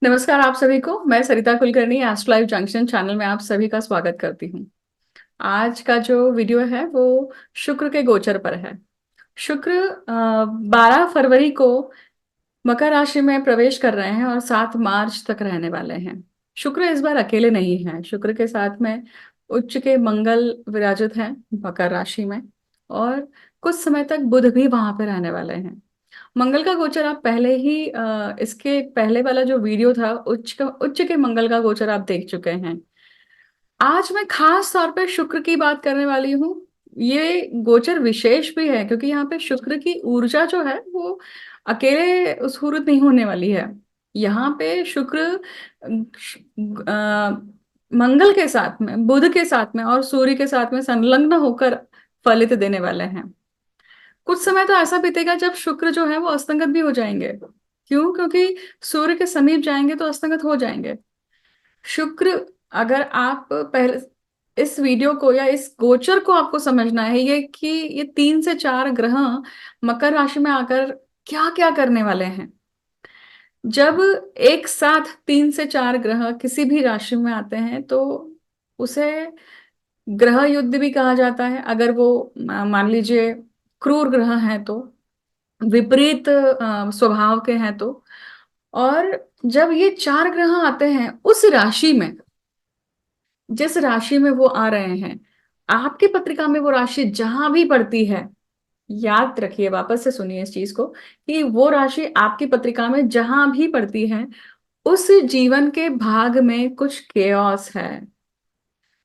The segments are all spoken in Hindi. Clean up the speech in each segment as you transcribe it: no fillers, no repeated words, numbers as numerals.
नमस्कार आप सभी को। मैं Sarita Kulkarni astro live junction channel में आप सभी का स्वागत करती हूँ। आज का जो वीडियो है वो शुक्र के गोचर पर है। शुक्र 12 फरवरी को मकर राशि में प्रवेश कर रहे हैं और 7 मार्च तक रहने वाले हैं। शुक्र इस बार अकेले नहीं है, शुक्र के साथ में उच्च के मंगल विराजित हैं मकर राशि में। और कुछ समय तक बुध भी वहां पे रहने वाले हैं। मंगल का गोचर आप पहले ही इसके पहले वाला जो वीडियो था उच्च के मंगल का गोचर आप देख चुके हैं। आज मैं खास तौर पे शुक्र की बात करने वाली हूँ। ये गोचर विशेष भी है क्योंकि यहाँ पे शुक्र की ऊर्जा जो है वो अकेले स्फुरित नहीं होने वाली है। यहाँ पे शुक्र मंगल के साथ में, बुध के साथ में और सूर्य के साथ में संलग्न होकर फलित देने वाले हैं। कुछ समय तो ऐसा बीतेगा जब शुक्र जो है वो अस्तंगत भी हो जाएंगे। क्यों? क्योंकि सूर्य के समीप जाएंगे तो अस्तंगत हो जाएंगे। शुक्र, अगर आप पहले इस वीडियो को या इस गोचर को आपको समझना है ये कि ये 3 से 4 ग्रह मकर राशि में आकर क्या क्या करने वाले हैं। जब एक साथ 3 से 4 ग्रह किसी भी राशि में आते हैं तो उसे ग्रह युद्ध भी कहा जाता है। अगर वो मान लीजिए क्रूर ग्रह हैं तो, विपरीत स्वभाव के हैं तो। और जब ये 4 ग्रह आते हैं उस राशि में, जिस राशि में वो आ रहे हैं, आपकी पत्रिका में वो राशि जहां भी पड़ती है, याद रखिए, वापस से सुनिए इस चीज को कि वो राशि आपकी पत्रिका में जहां भी पड़ती है उस जीवन के भाग में कुछ केओस है,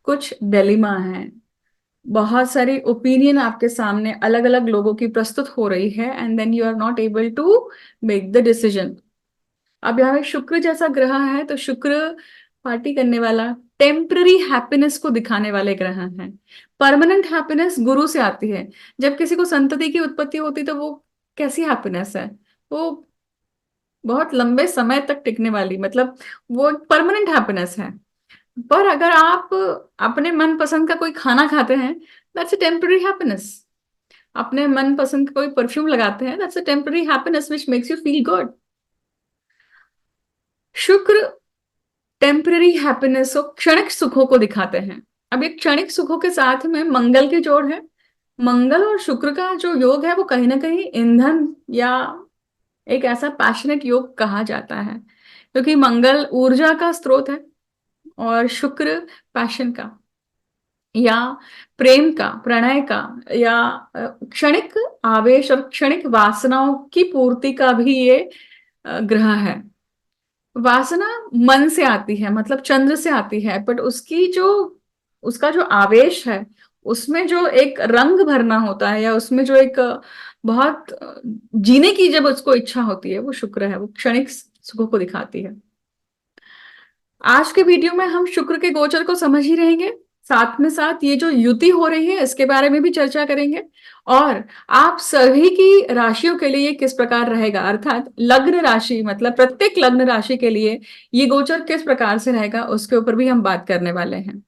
कुछ डिलेमा है। बहुत सारी ओपिनियन आपके सामने अलग अलग लोगों की प्रस्तुत हो रही है and then you are not able to make the decision. अब यहाँ पे शुक्र जैसा ग्रह है तो शुक्र पार्टी करने वाला, टेम्पररी हैप्पीनेस को दिखाने वाले ग्रह हैं। परमानेंट हैप्पीनेस गुरु से आती है। जब किसी को संतति की उत्पत्ति होती तो वो कैसी हैप्पीनेस है? वो बहुत लंबे समय तक टिकने वाली, मतलब वो परमानेंट हैप्पीनेस है। पर अगर आप अपने मन पसंद का कोई खाना खाते हैं, दैट्स अ टेम्पररी हैप्पीनेस। अपने मन पसंद का कोई परफ्यूम लगाते हैं, that's a temporary happiness which makes you feel good. शुक्र टेम्पररी हैप्पीनेस और क्षणिक सुखों को दिखाते हैं। अब ये क्षणिक सुखों के साथ में मंगल की जोड़ है। मंगल और शुक्र का जो योग है वो कहीं ना कहीं ईंधन या एक ऐसा पैशनेट योग कहा जाता है, क्योंकि मंगल ऊर्जा का स्रोत है और शुक्र पैशन का या प्रेम का, प्रणय का, या क्षणिक आवेश और क्षणिक वासनाओं की पूर्ति का भी ये ग्रह है। वासना मन से आती है, मतलब चंद्र से आती है, बट उसकी जो, उसका जो आवेश है, उसमें जो एक रंग भरना होता है या उसमें जो एक बहुत जीने की जब उसको इच्छा होती है, वो शुक्र है, वो क्षणिक सुखों को दिखाती है। आज के वीडियो में हम शुक्र के गोचर को समझ ही रहेंगे, साथ में साथ ये जो युति हो रही है इसके बारे में भी चर्चा करेंगे। और आप सभी की राशियों के लिए ये किस प्रकार रहेगा, अर्थात लग्न राशि, मतलब प्रत्येक लग्न राशि के लिए ये गोचर किस प्रकार से रहेगा उसके ऊपर भी हम बात करने वाले हैं।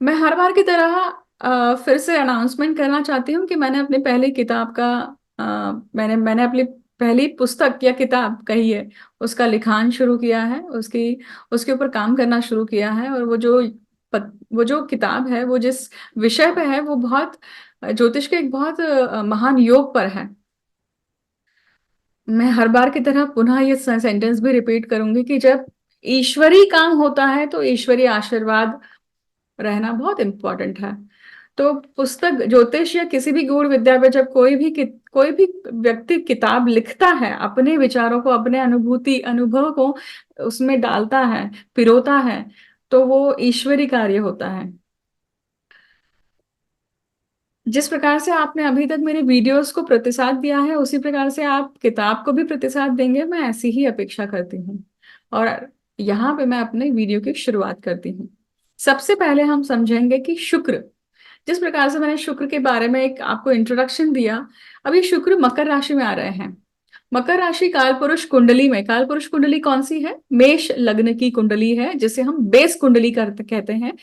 मैं हर बार की तरह फिर से अनाउंसमेंट करना चाहती हूँ कि मैंने अपनी पहली किताब का मैंने मैंने अपनी पहली पुस्तक या किताब कहिए, उसका लिखान शुरू किया है, उसकी उसके ऊपर काम करना शुरू किया है। और वो जो किताब है, वो जिस विषय पे है, वो बहुत ज्योतिष के एक बहुत महान योग पर है। मैं हर बार की तरह पुनः ये सेंटेंस भी रिपीट करूंगी कि जब ईश्वरी काम होता है तो ईश्वरी आशीर्वाद रहना बहुत इंपॉर्टेंट है। तो पुस्तक, ज्योतिष या किसी भी गूढ़ विद्या में जब कोई भी व्यक्ति किताब लिखता है, अपने विचारों को, अपने अनुभूति अनुभव को उसमें डालता है, पिरोता है, तो वो ईश्वरी कार्य होता है। जिस प्रकार से आपने अभी तक मेरे वीडियोस को प्रतिसाद दिया है उसी प्रकार से आप किताब को भी प्रतिसाद देंगे, मैं ऐसी ही अपेक्षा करती हूँ। और यहाँ पे मैं अपने वीडियो की शुरुआत करती हूँ। सबसे पहले हम समझेंगे कि शुक्र, जिस प्रकार से मैंने शुक्र के बारे में एक आपको इंट्रोडक्शन दिया, अभी शुक्र मकर राशि में आ रहे हैं। मकर राशि काल पुरुष कुंडली में, काल पुरुष कुंडली कौन सी है? मेष लग्न की कुंडली है, जिसे हम बेस कुंडली करते कहते हैं।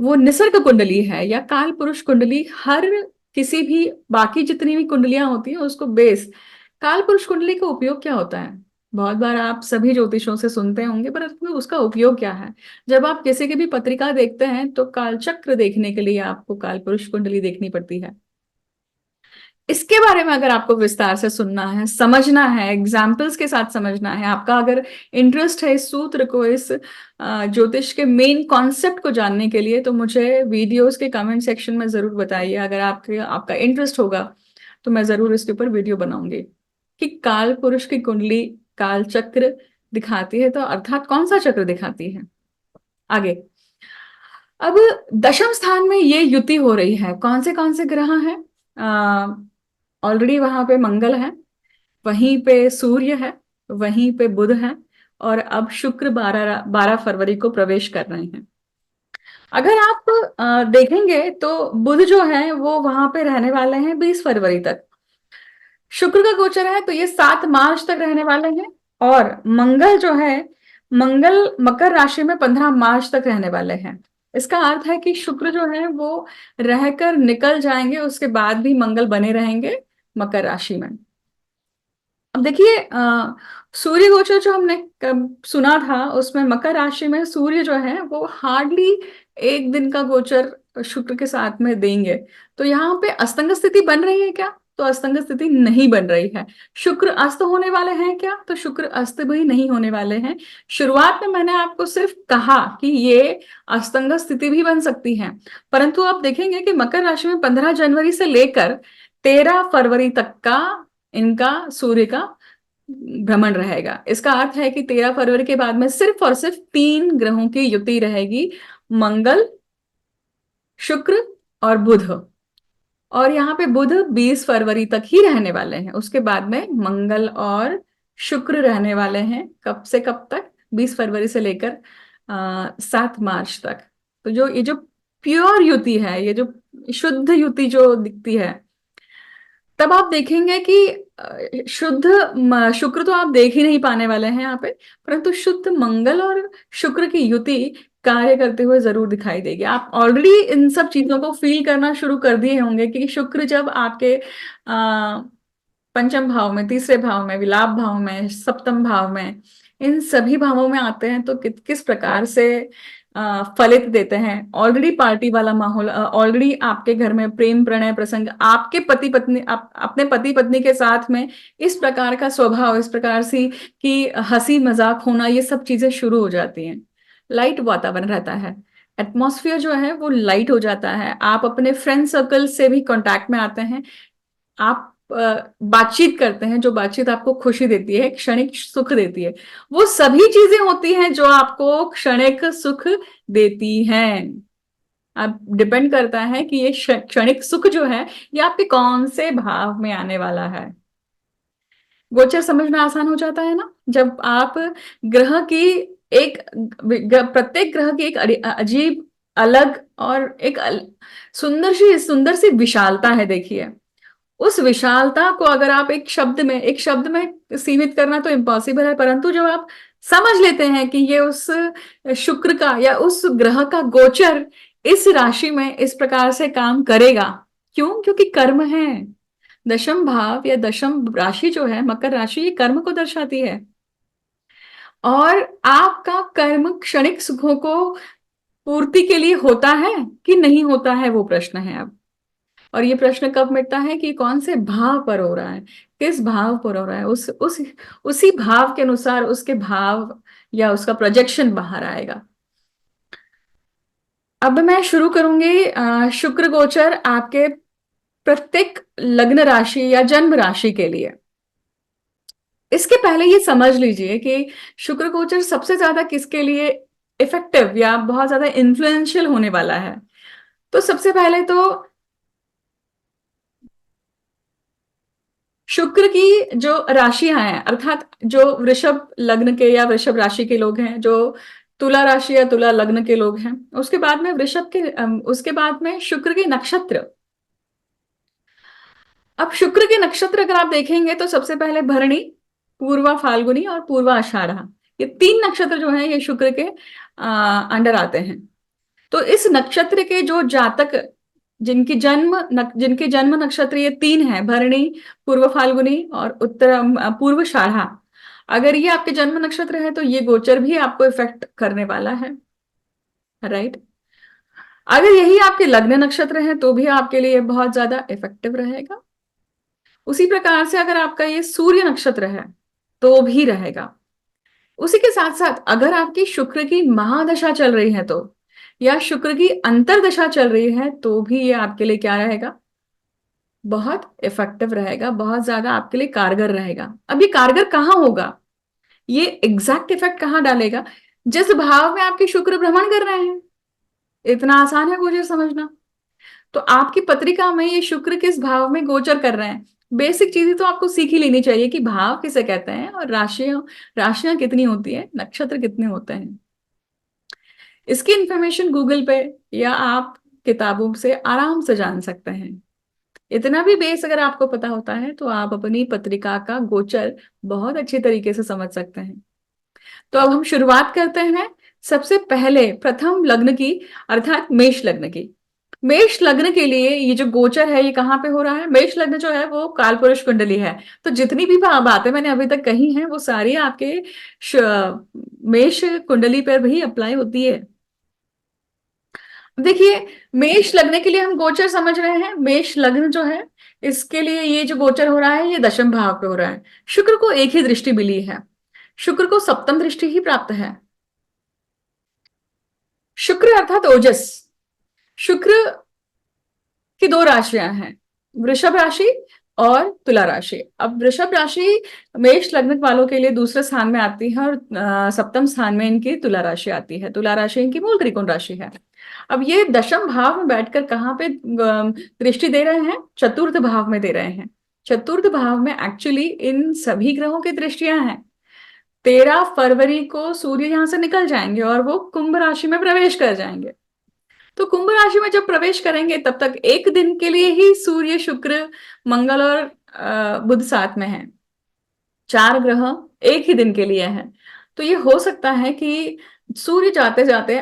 वो निसर्ग कुंडली है या काल पुरुष कुंडली। हर किसी भी बाकी जितनी भी कुंडलियां होती हैं उसको बेस, काल पुरुष कुंडली का उपयोग क्या होता है? बहुत बार आप सभी ज्योतिषों से सुनते होंगे, पर उसका उपयोग क्या है? जब आप किसी की भी पत्रिका देखते हैं तो कालचक्र देखने के लिए आपको काल पुरुष कुंडली देखनी पड़ती है। इसके बारे में अगर आपको विस्तार से सुनना है, समझना है, एग्जाम्पल्स के साथ समझना है, आपका अगर इंटरेस्ट है इस सूत्र को, इस ज्योतिष के मेन कॉन्सेप्ट को जानने के लिए, तो मुझे वीडियोस के कमेंट सेक्शन में जरूर बताइए। अगर आपका इंटरेस्ट होगा तो मैं जरूर इसके ऊपर वीडियो बनाऊंगी कि काल पुरुष की कुंडली काल चक्र दिखाती है, तो अर्थात कौन सा चक्र दिखाती है। आगे, अब दशम स्थान में ये युति हो रही है, कौन से ग्रह हैं? ऑलरेडी वहां पे मंगल है, वहीं पे सूर्य है, वहीं पे बुध है, और अब शुक्र 12 फरवरी को प्रवेश कर रहे हैं। अगर आप देखेंगे तो बुध जो है वो वहां पे रहने वाले हैं 20 फरवरी तक। शुक्र का गोचर है तो ये 7 मार्च तक रहने वाले हैं। और मंगल जो है, मंगल मकर राशि में 15 मार्च तक रहने वाले हैं। इसका अर्थ है कि शुक्र जो है वो रहकर निकल जाएंगे, उसके बाद भी मंगल बने रहेंगे मकर राशि में। अब देखिए, सूर्य गोचर जो हमने सुना था उसमें मकर राशि में सूर्य जो है वो हार्डली 1 दिन का गोचर शुक्र के साथ में देंगे। तो यहाँ पे अस्तंग स्थिति बन रही है क्या? तो अस्तंग स्थिति नहीं बन रही है। शुक्र अस्त होने वाले हैं क्या? तो शुक्र अस्त भी नहीं होने वाले हैं। शुरुआत में मैंने आपको सिर्फ कहा कि ये अस्तंग स्थिति भी बन सकती है, परंतु आप देखेंगे कि मकर राशि में 15 जनवरी से लेकर 13 फरवरी तक का इनका सूर्य का भ्रमण रहेगा। इसका अर्थ है कि 13 फरवरी के बाद में सिर्फ और सिर्फ 3 ग्रहों की युति रहेगी, मंगल, शुक्र और बुध। और यहाँ पे बुध 20 फरवरी तक ही रहने वाले हैं, उसके बाद में मंगल और शुक्र रहने वाले हैं। कब से कब तक? 20 फरवरी से लेकर 7 मार्च तक। तो जो ये जो प्योर युति है, ये जो शुद्ध युति जो दिखती है, तब आप देखेंगे कि शुद्ध शुक्र तो आप देख ही नहीं पाने वाले हैं यहाँ पे, परंतु शुद्ध मंगल और शुक्र की युति कार्य करते हुए जरूर दिखाई देगी। आप ऑलरेडी इन सब चीजों को फील करना शुरू कर दिए होंगे कि शुक्र जब आपके पंचम भाव में, तीसरे भाव में, विलाप भाव में, सप्तम भाव में, इन सभी भावों में आते हैं तो किस प्रकार से फलित देते हैं। ऑलरेडी पार्टी वाला माहौल, ऑलरेडी आपके घर में प्रेम प्रणय प्रसंग, आपके पति पत्नी, अपने पति पत्नी के साथ में इस प्रकार का स्वभाव, इस प्रकार सी कि हंसी मजाक होना, ये सब चीजें शुरू हो जाती हैं। लाइट वातावरण रहता है, एटमॉस्फेयर जो है वो लाइट हो जाता है। आप अपने फ्रेंड सर्कल से भी कांटेक्ट में आते हैं, आप बातचीत करते हैं, जो बातचीत आपको खुशी देती है, क्षणिक सुख देती है। वो सभी चीजें होती हैं जो आपको क्षणिक सुख देती हैं। अब डिपेंड करता है कि ये क्षणिक सुख जो है ये आपके कौन से भाव में आने वाला है। गोचर समझना आसान हो जाता है ना जब आप ग्रह की एक प्रत्येक ग्रह की एक अजीब, अलग और एक सुंदर सी विशालता है। देखिए, उस विशालता को अगर आप एक शब्द में सीमित करना तो इम्पॉसिबल है, परंतु जब आप समझ लेते हैं कि ये उस शुक्र का या उस ग्रह का गोचर इस राशि में इस प्रकार से काम करेगा, क्यों? क्योंकि कर्म है। दशम भाव या दशम राशि जो है मकर राशि, ये कर्म को दर्शाती है। और आपका कर्म क्षणिक सुखों को पूर्ति के लिए होता है कि नहीं होता है, वो प्रश्न है अब। और ये प्रश्न कब मिटता है कि कौन से भाव पर हो रहा है, किस भाव पर हो रहा है, उसी भाव के अनुसार उसके भाव या उसका प्रोजेक्शन बाहर आएगा। अब मैं शुरू करूंगी शुक्र गोचर आपके प्रत्येक लग्न राशि या जन्म राशि के लिए। इसके पहले ये समझ लीजिए कि शुक्र गोचर सबसे ज्यादा किसके लिए इफेक्टिव या बहुत ज्यादा इन्फ्लुएंशियल होने वाला है। तो सबसे पहले तो शुक्र की जो राशियां हैं, अर्थात जो वृषभ लग्न के या वृषभ राशि के लोग हैं, जो तुला राशि या तुला लग्न के लोग हैं, उसके बाद में उसके बाद में शुक्र के नक्षत्र। अब शुक्र के नक्षत्र अगर आप देखेंगे तो सबसे पहले भरणी, पूर्वा फाल्गुनी और पूर्वा आषाढ़, ये 3 नक्षत्र जो हैं ये शुक्र के अंडर आते हैं। तो इस नक्षत्र के जो जातक जिनके जन्म नक्षत्र ये 3 है, भरणी, पूर्व फाल्गुनी और उत्तर पूर्व आषाढ़, अगर ये आपके जन्म नक्षत्र है तो ये गोचर भी आपको इफेक्ट करने वाला है, राइट। अगर यही आपके लग्न नक्षत्र है तो भी आपके लिए बहुत ज्यादा इफेक्टिव रहेगा। उसी प्रकार से अगर आपका ये सूर्य नक्षत्र है तो भी रहेगा। उसी के साथ साथ अगर आपकी शुक्र की महादशा चल रही है तो, या शुक्र की अंतरदशा चल रही है तो भी ये आपके लिए क्या रहेगा, बहुत इफेक्टिव रहेगा, बहुत ज्यादा आपके लिए कारगर रहेगा। अब ये कारगर कहाँ होगा, ये एग्जैक्ट इफेक्ट कहाँ डालेगा, जिस भाव में आपके शुक्र भ्रमण कर रहे हैं। इतना आसान है गोचर समझना। तो आपकी पत्रिका में ये शुक्र किस भाव में गोचर कर रहे हैं, बेसिक चीजें तो आपको सीख ही लेनी चाहिए कि भाव किसे कहते हैं और राशियां राशियां कितनी होती है, नक्षत्र कितने होते हैं। इसकी इंफॉर्मेशन गूगल पे या आप किताबों से आराम से जान सकते हैं। इतना भी बेस अगर आपको पता होता है तो आप अपनी पत्रिका का गोचर बहुत अच्छी तरीके से समझ सकते हैं। तो अब हम शुरुआत करते हैं सबसे पहले प्रथम लग्न की, अर्थात मेष लग्न की। मेष लग्न के लिए ये जो गोचर है ये कहाँ पे हो रहा है, मेष लग्न जो है वो कालपुरुष कुंडली है। तो जितनी भी बातें मैंने अभी तक कही हैं वो सारी आपके मेष कुंडली पर भी अप्लाई होती है। देखिए, मेष लग्न के लिए हम गोचर समझ रहे हैं। मेष लग्न जो है इसके लिए ये जो गोचर हो रहा है ये दशम भाव पे हो रहा है। शुक्र को एक ही दृष्टि मिली है, शुक्र को सप्तम दृष्टि ही प्राप्त है। शुक्र अर्थात ओजस। शुक्र की दो राशियां हैं, वृषभ राशि और तुला राशि। अब वृषभ राशि मेष लग्न वालों के लिए दूसरे स्थान में आती है और सप्तम स्थान में इनकी तुला राशि आती है। तुला राशि इनकी मूल त्रिकोण राशि है। अब ये दशम भाव में बैठकर कहाँ पे दृष्टि दे रहे हैं, चतुर्थ भाव में दे रहे हैं। चतुर्थ भाव में एक्चुअली इन सभी ग्रहों की दृष्टियां हैं। 13 फरवरी को सूर्य यहां से निकल जाएंगे और वो कुंभ राशि में प्रवेश कर जाएंगे। तो कुंभ राशि में जब प्रवेश करेंगे तब तक एक दिन के लिए ही सूर्य, शुक्र, मंगल और बुध साथ में हैं। 4 ग्रह एक ही दिन के लिए हैं। तो ये हो सकता है कि सूर्य जाते जाते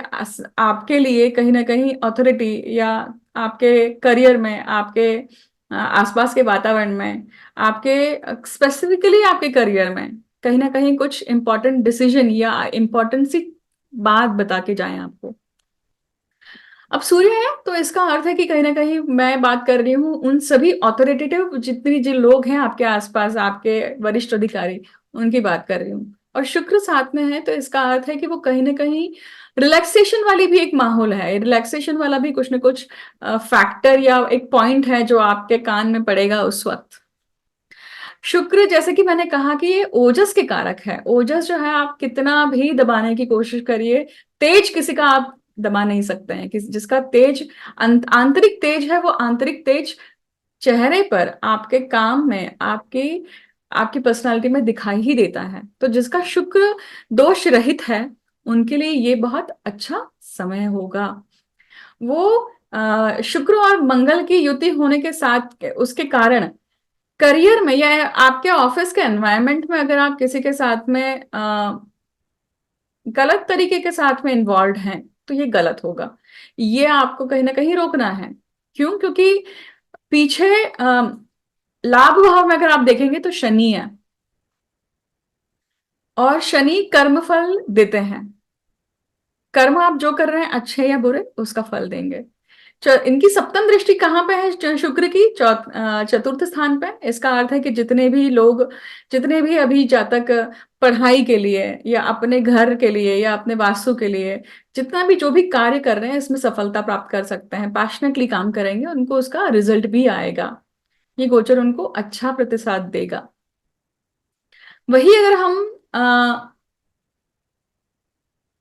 आपके लिए कहीं ना कहीं अथॉरिटी या आपके करियर में, आपके आसपास के वातावरण में, आपके स्पेसिफिकली आपके करियर में कहीं ना कहीं कुछ इंपॉर्टेंट डिसीजन या इंपॉर्टेंट सी बात बता के जाए आपको। अब सूर्य है तो इसका अर्थ है कि कहीं ना कहीं मैं बात कर रही हूँ उन सभी ऑथोरिटेटिव जितनी जो लोग हैं आपके आसपास, आपके वरिष्ठ अधिकारी, उनकी बात कर रही हूँ। और शुक्र साथ में है तो इसका अर्थ है कि वो कहीं ना कहीं रिलैक्सेशन वाली भी एक माहौल है, रिलैक्सेशन वाला भी कुछ ना कुछ फैक्टर या एक पॉइंट है जो आपके कान में पड़ेगा उस वक्त। शुक्र जैसे कि मैंने कहा कि ये ओजस के कारक है। ओजस जो है आप कितना भी दबाने की कोशिश करिए, तेज किसी का आप दबा नहीं सकते हैं। जिसका तेज आंतरिक तेज है वो आंतरिक तेज चेहरे पर, आपके काम में, आपकी आपकी पर्सनालिटी में दिखाई ही देता है। तो जिसका शुक्र दोष रहित है उनके लिए ये बहुत अच्छा समय होगा। वो शुक्र और मंगल की युति होने के साथ उसके कारण करियर में या आपके ऑफिस के एनवायरनमेंट में अगर आप किसी के साथ में गलत तरीके के साथ में इन्वॉल्व हैं तो ये गलत होगा। ये आपको कहीं ना कहीं रोकना है। क्यों? क्योंकि पीछे लाभ भाव में अगर आप देखेंगे तो शनि है और शनि कर्मफल देते हैं। कर्म आप जो कर रहे हैं अच्छे या बुरे उसका फल देंगे। इनकी सप्तम दृष्टि कहाँ पे है, शुक्र की चतुर्थ स्थान पे। इसका अर्थ है कि जितने भी लोग, जितने भी अभी जातक पढ़ाई के लिए या अपने घर के लिए या अपने वास्तु के लिए जितना भी जो भी कार्य कर रहे हैं इसमें सफलता प्राप्त कर सकते हैं। पैशनेटली काम करेंगे उनको उसका रिजल्ट भी आएगा। ये गोचर उनको अच्छा प्रतिसाद देगा। वही अगर हम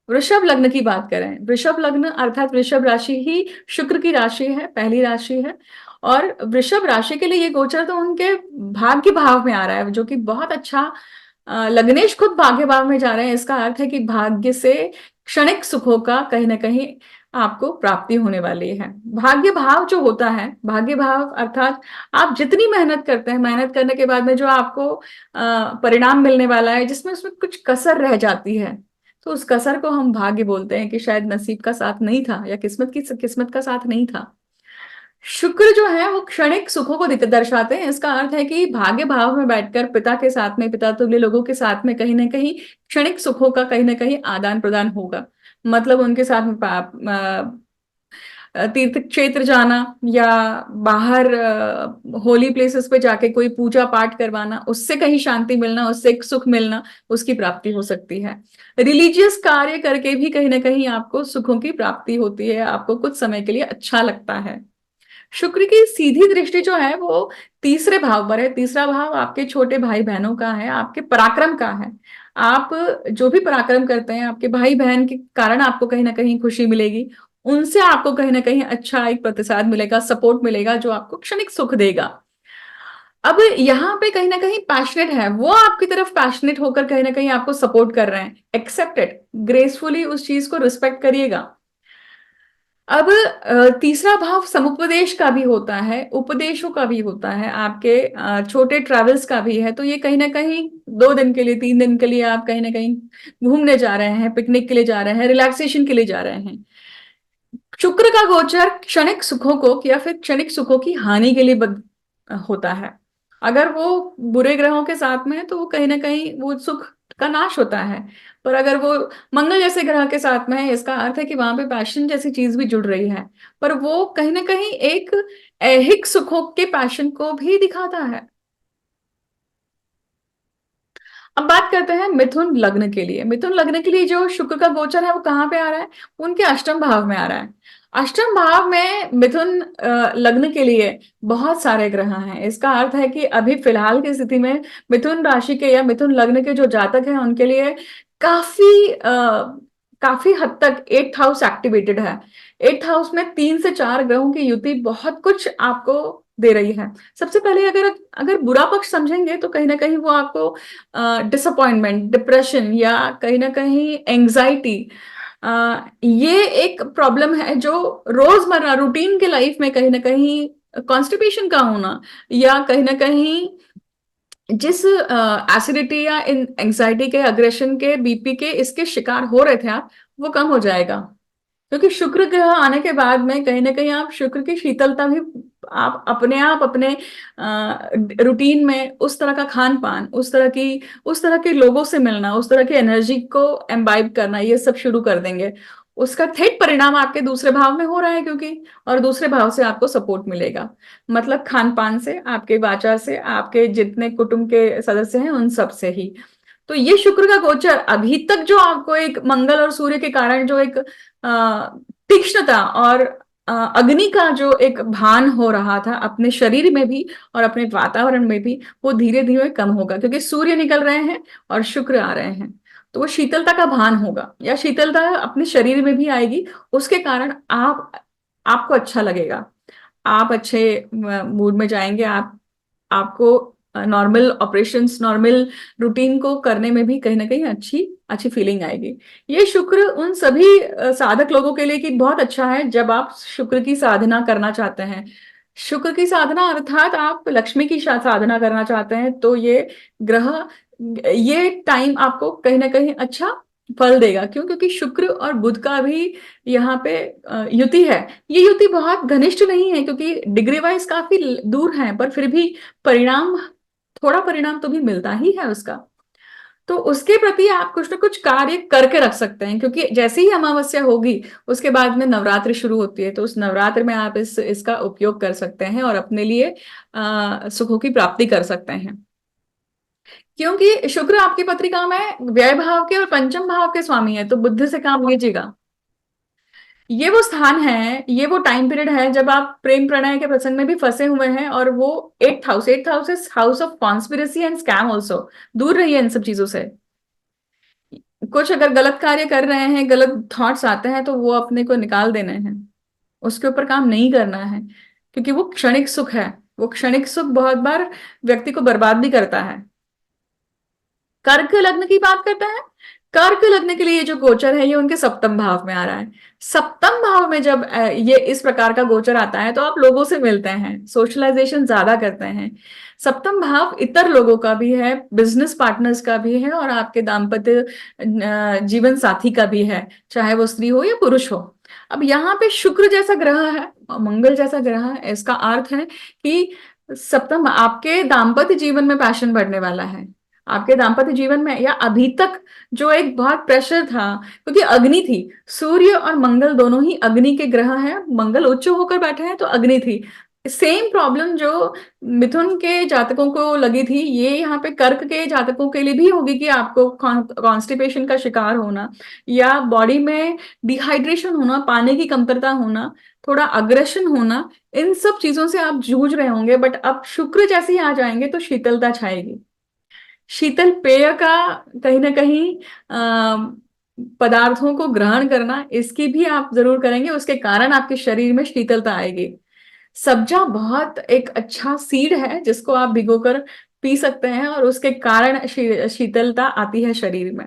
वृषभ लग्न की बात करें, वृषभ लग्न अर्थात वृषभ राशि ही शुक्र की राशि है, पहली राशि है। और वृषभ राशि के लिए ये गोचर तो उनके भाग्य भाव में आ रहा है जो कि बहुत अच्छा। लग्नेश खुद भाग्य भाव में जा रहे हैं। इसका अर्थ है कि भाग्य से क्षणिक सुखों का कहीं ना कहीं आपको प्राप्ति होने वाली है। भाग्य भाव जो होता है, भाग्य भाव अर्थात आप जितनी मेहनत करते हैं, मेहनत करने के बाद में जो आपको परिणाम मिलने वाला है जिसमें उसमें कुछ कसर रह जाती है तो उस कसर को हम भाग्य बोलते हैं कि शायद नसीब का साथ नहीं था या किस्मत का साथ नहीं था। शुक्र जो है वो क्षणिक सुखों को दर्शाते हैं। इसका अर्थ है कि भाग्य भाव में बैठकर पिता के साथ में, पिता तुल्य लोगों के साथ में कहीं ना कहीं क्षणिक सुखों का कहीं ना कहीं आदान प्रदान होगा। मतलब उनके साथ में तीर्थ क्षेत्र जाना, या बाहर होली प्लेसेस पे जाके कोई पूजा पाठ करवाना, उससे कहीं शांति मिलना, उससे एक सुख मिलना, उसकी प्राप्ति हो सकती है। रिलीजियस कार्य करके भी कहीं ना कहीं आपको सुखों की प्राप्ति होती है, आपको कुछ समय के लिए अच्छा लगता है। शुक्र की सीधी दृष्टि जो है वो तीसरे भाव पर है। तीसरा भाव आपके छोटे भाई बहनों का है, आपके पराक्रम का है। आप जो भी पराक्रम करते हैं, आपके भाई बहन के कारण आपको कहीं ना कहीं खुशी मिलेगी, उनसे आपको कहीं ना कहीं अच्छा एक प्रतिसाद मिलेगा, सपोर्ट मिलेगा, जो आपको क्षणिक सुख देगा। अब यहाँ पे कहीं ना कहीं पैशनेट है, वो आपकी तरफ पैशनेट होकर कहीं ना कहीं आपको सपोर्ट कर रहे हैं। एक्सेप्टेड, ग्रेसफुली उस चीज को रिस्पेक्ट करिएगा। अब तीसरा भाव समुपदेश का भी होता है, उपदेशों का भी होता है, आपके छोटे ट्रेवल्स का भी है। तो ये कहीं ना कहीं 2 दिन के लिए, 3 दिन के लिए आप कहीं ना कहीं घूमने जा रहे हैं, पिकनिक के लिए जा रहे हैं, रिलैक्सेशन के लिए जा रहे हैं। शुक्र का गोचर क्षणिक सुखों को या फिर क्षणिक सुखों की हानि के लिए होता है। अगर वो बुरे ग्रहों के साथ में है तो वो कहीं ना कहीं वो सुख का नाश होता है। पर अगर वो मंगल जैसे ग्रह के साथ में है, इसका अर्थ है कि वहां पे पैशन जैसी चीज भी जुड़ रही है, पर वो कहीं ना कहीं एक ऐहिक सुखों के पैशन को भी दिखाता है। अब बात करते हैं मिथुन लग्न के लिए। मिथुन लग्न के लिए जो शुक्र का गोचर है वो कहाँ पे आ रहा है? उनके अष्टम भाव में आ रहा है। अष्टम भाव में मिथुन लग्न के लिए बहुत सारे ग्रह हैं। इसका अर्थ है कि अभी फिलहाल की स्थिति में मिथुन राशि के या मिथुन लग्न के जो जातक हैं उनके लिए काफी काफी हद तक 8th हाउस एक्टिवेटेड है। 8th हाउस में 3 से 4 ग्रहों की युति बहुत कुछ आपको दे रही है। सबसे पहले अगर अगर बुरा पक्ष समझेंगे तो कहीं ना कहीं वो आपको डिसअपॉइंटमेंट, डिप्रेशन या कहीं ना कहीं एंजाइटी, ये एक प्रॉब्लम है जो रोजमर्रा रूटीन के लाइफ में कहीं ना कहीं कॉन्स्टिपेशन का होना, या कहीं ना कहीं जिस एसिडिटी या इन एंजाइटी के, अग्रेशन के, बीपी के इसके शिकार हो रहे थे आप, वो कम हो जाएगा। क्योंकि शुक्र ग्रह आने के बाद में कहीं ना कहीं आप शुक्र की शीतलता भी, आप अपने रूटीन में उस तरह का खान पान, उस तरह के लोगों से मिलना, उस तरह की एनर्जी को एम्बाइब करना, ये सब शुरू कर देंगे। उसका ठेठ परिणाम आपके दूसरे भाव में हो रहा है, क्योंकि और दूसरे भाव से आपको सपोर्ट मिलेगा। मतलब खान पान से, आपके वाचा से, आपके जितने कुटुंब के सदस्य हैं उन सब से ही। तो ये शुक्र का गोचर अभी तक जो आपको एक मंगल और सूर्य के कारण जो एक तीक्ष्णता और अग्नि का जो एक भान हो रहा था अपने शरीर में भी और अपने वातावरण में भी, वो धीरे धीरे कम होगा, क्योंकि सूर्य निकल रहे हैं और शुक्र आ रहे हैं। तो वो शीतलता का भान होगा, या शीतलता अपने शरीर में भी आएगी। उसके कारण आपको अच्छा लगेगा, आप अच्छे मूड में जाएंगे। आपको नॉर्मल ऑपरेशंस, नॉर्मल रूटीन को करने में भी कहीं ना कहीं अच्छी अच्छी फीलिंग आएगी। ये शुक्र उन सभी साधक लोगों के लिए कि बहुत अच्छा है जब आप शुक्र की साधना करना चाहते हैं। शुक्र की साधना अर्थात आप लक्ष्मी की साधना करना चाहते हैं, तो ग्रह ये टाइम आपको कहीं ना कहीं अच्छा फल देगा। क्यों? क्योंकि शुक्र और बुध का भी यहाँ पे युति है। ये युति बहुत घनिष्ठ नहीं है, क्योंकि डिग्री वाइज काफी दूर है, पर फिर भी परिणाम, थोड़ा परिणाम तो भी मिलता ही है उसका। तो उसके प्रति आप कुछ ना कुछ कार्य करके रख सकते हैं, क्योंकि जैसे ही अमावस्या होगी उसके बाद में नवरात्रि शुरू होती है। तो उस नवरात्र में आप इसका उपयोग कर सकते हैं और अपने लिए सुखों की प्राप्ति कर सकते हैं। क्योंकि शुक्र आपकी पत्रिका में व्यय भाव के और पंचम भाव के स्वामी है, तो बुद्ध से काम लीजिएगा। ये वो स्थान है, ये वो टाइम पीरियड है जब आप प्रेम प्रणय के प्रसंग में भी फंसे हुए हैं, और वो 8th house, 8th house is house of conspiracy and scam also. दूर रहिए इन सब चीजों से। कुछ अगर गलत कार्य कर रहे हैं, गलत थॉट्स आते हैं, तो वो अपने को निकाल देने हैं, उसके ऊपर काम नहीं करना है। क्योंकि वो क्षणिक सुख है, वो क्षणिक सुख बहुत बार व्यक्ति को बर्बाद भी करता है। कर्क लग्न की बात करते हैं। कर्क लग्न के लिए जो गोचर है ये उनके सप्तम भाव में आ रहा है। सप्तम भाव में जब ये इस प्रकार का गोचर आता है तो आप लोगों से मिलते हैं, सोशलाइजेशन ज्यादा करते हैं। सप्तम भाव इतर लोगों का भी है, बिजनेस पार्टनर्स का भी है, और आपके दाम्पत्य जीवन साथी का भी है, चाहे वो स्त्री हो या पुरुष हो। अब यहाँ पे शुक्र जैसा ग्रह है, मंगल जैसा ग्रह है, इसका अर्थ है कि सप्तम आपके दाम्पत्य जीवन में पैशन बढ़ने वाला है। आपके दाम्पत्य जीवन में, या अभी तक जो एक बहुत प्रेशर था, क्योंकि अग्नि थी, सूर्य और मंगल दोनों ही अग्नि के ग्रह हैं, मंगल उच्च होकर बैठे हैं तो अग्नि थी। सेम प्रॉब्लम जो मिथुन के जातकों को लगी थी, ये यहाँ पे कर्क के जातकों के लिए भी होगी कि आपको कॉन्स्टिपेशन का शिकार होना, या बॉडी में डिहाइड्रेशन होना, पानी की कमतरता होना, थोड़ा अग्रेशन होना, इन सब चीजों से आप जूझ रहे होंगे। बट अब शुक्र जैसे ही आ जाएंगे तो शीतलता छाएगी। शीतल पेय का कहीं ना कहीं पदार्थों को ग्रहण करना, इसकी भी आप जरूर करेंगे, उसके कारण आपके शरीर में शीतलता आएगी। सब्जा बहुत एक अच्छा सीड है जिसको आप भिगोकर पी सकते हैं, और उसके कारण शीतलता आती है शरीर में।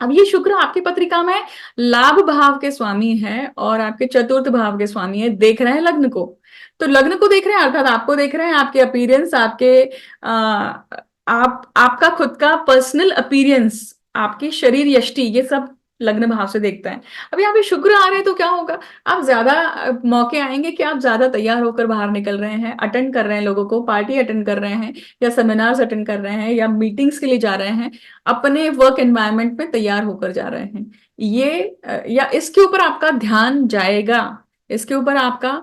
अब ये शुक्र आपकी पत्रिका में लाभ भाव के स्वामी है और आपके चतुर्थ भाव के स्वामी है। देख रहे हैं लग्न को, तो लग्न को देख रहे हैं अर्थात आपको देख रहे हैं, आपके अपीयरेंस, आपके आपका खुद का पर्सनल अपीयरेंस, आपकी शरीर यष्टि, ये सब लग्न भाव से देखता है। अब यहाँ पे शुक्र आ रहे हैं तो क्या होगा, आप ज्यादा मौके आएंगे कि आप ज्यादा तैयार होकर बाहर निकल रहे हैं, अटेंड कर रहे हैं, लोगों को पार्टी अटेंड कर रहे हैं, या सेमिनार्स अटेंड कर रहे हैं, या मीटिंग्स के लिए जा रहे हैं, अपने वर्क एनवायरनमेंट में तैयार होकर जा रहे हैं। ये या इसके ऊपर आपका ध्यान जाएगा, इसके ऊपर आपका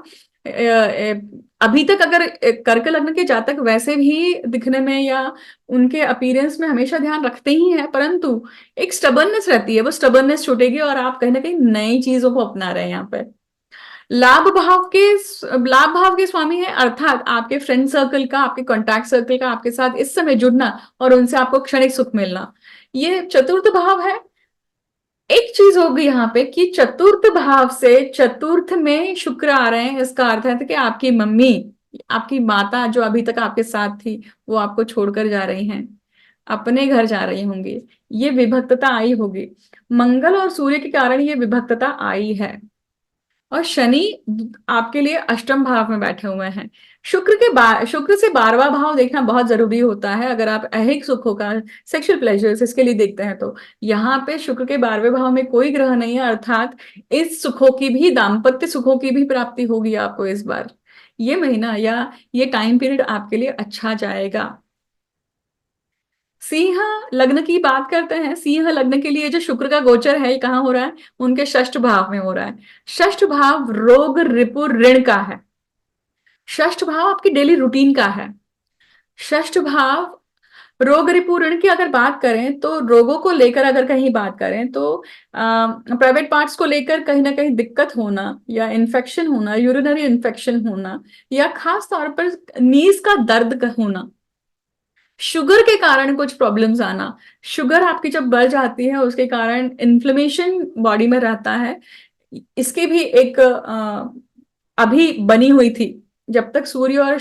अभी तक अगर कर्क लग्न के जातक वैसे भी दिखने में या उनके अपीयरेंस में हमेशा ध्यान रखते ही हैं, परंतु एक स्टबर्नेस रहती है, वो स्टबर्नेस छूटेगी और आप कहीं ना कहीं नई चीजों को अपना रहे हैं। यहाँ पे लाभ भाव के स्वामी है, अर्थात आपके फ्रेंड सर्कल का, आपके कॉन्टैक्ट सर्कल का आपके साथ इस समय जुड़ना और उनसे आपको क्षणिक सुख मिलना, ये चतुर्थ भाव है। एक चीज होगी यहाँ पे कि चतुर्थ भाव से चतुर्थ में शुक्र आ रहे हैं, इसका अर्थ है कि आपकी मम्मी, आपकी माता जो अभी तक आपके साथ थी, वो आपको छोड़कर जा रही हैं, अपने घर जा रही होंगी, ये विभक्तता आई होगी। मंगल और सूर्य के कारण ये विभक्तता आई है। और शनि आपके लिए अष्टम भाव में बैठे हुए हैं। शुक्र से 12वां भाव देखना बहुत जरूरी होता है अगर आप ऐहिक सुखों का, सेक्सुअल प्लेजर्स इसके लिए देखते हैं तो। यहाँ पे शुक्र के 12वें भाव में कोई ग्रह नहीं है, अर्थात इस सुखों की भी, दाम्पत्य सुखों की भी प्राप्ति होगी आपको इस बार। ये महीना या ये टाइम पीरियड आपके लिए अच्छा जाएगा। सिंह लग्न की बात करते हैं। सिंह लग्न के लिए जो शुक्र का गोचर है, ये कहाँ हो रहा है, उनके षष्ठ भाव में हो रहा है। षष्ठ भाव रोग रिपु ऋण का है। षष्ठ भाव आपकी डेली रूटीन का है। षष्ठ भाव रोग रिपु ऋण की अगर बात करें तो रोगों को लेकर अगर कहीं बात करें तो प्राइवेट पार्ट्स को लेकर कहीं ना कहीं दिक्कत होना, या इन्फेक्शन होना, यूरिनरी इन्फेक्शन होना, या खास तौर पर नीज का दर्द का होना, शुगर के कारण कुछ प्रॉब्लम्स आना। शुगर आपकी जब बढ़ जाती है उसके कारण इन्फ्लेमेशन बॉडी में रहता है। इसकी भी एक अभी बनी हुई थी, जब तक सूर्य और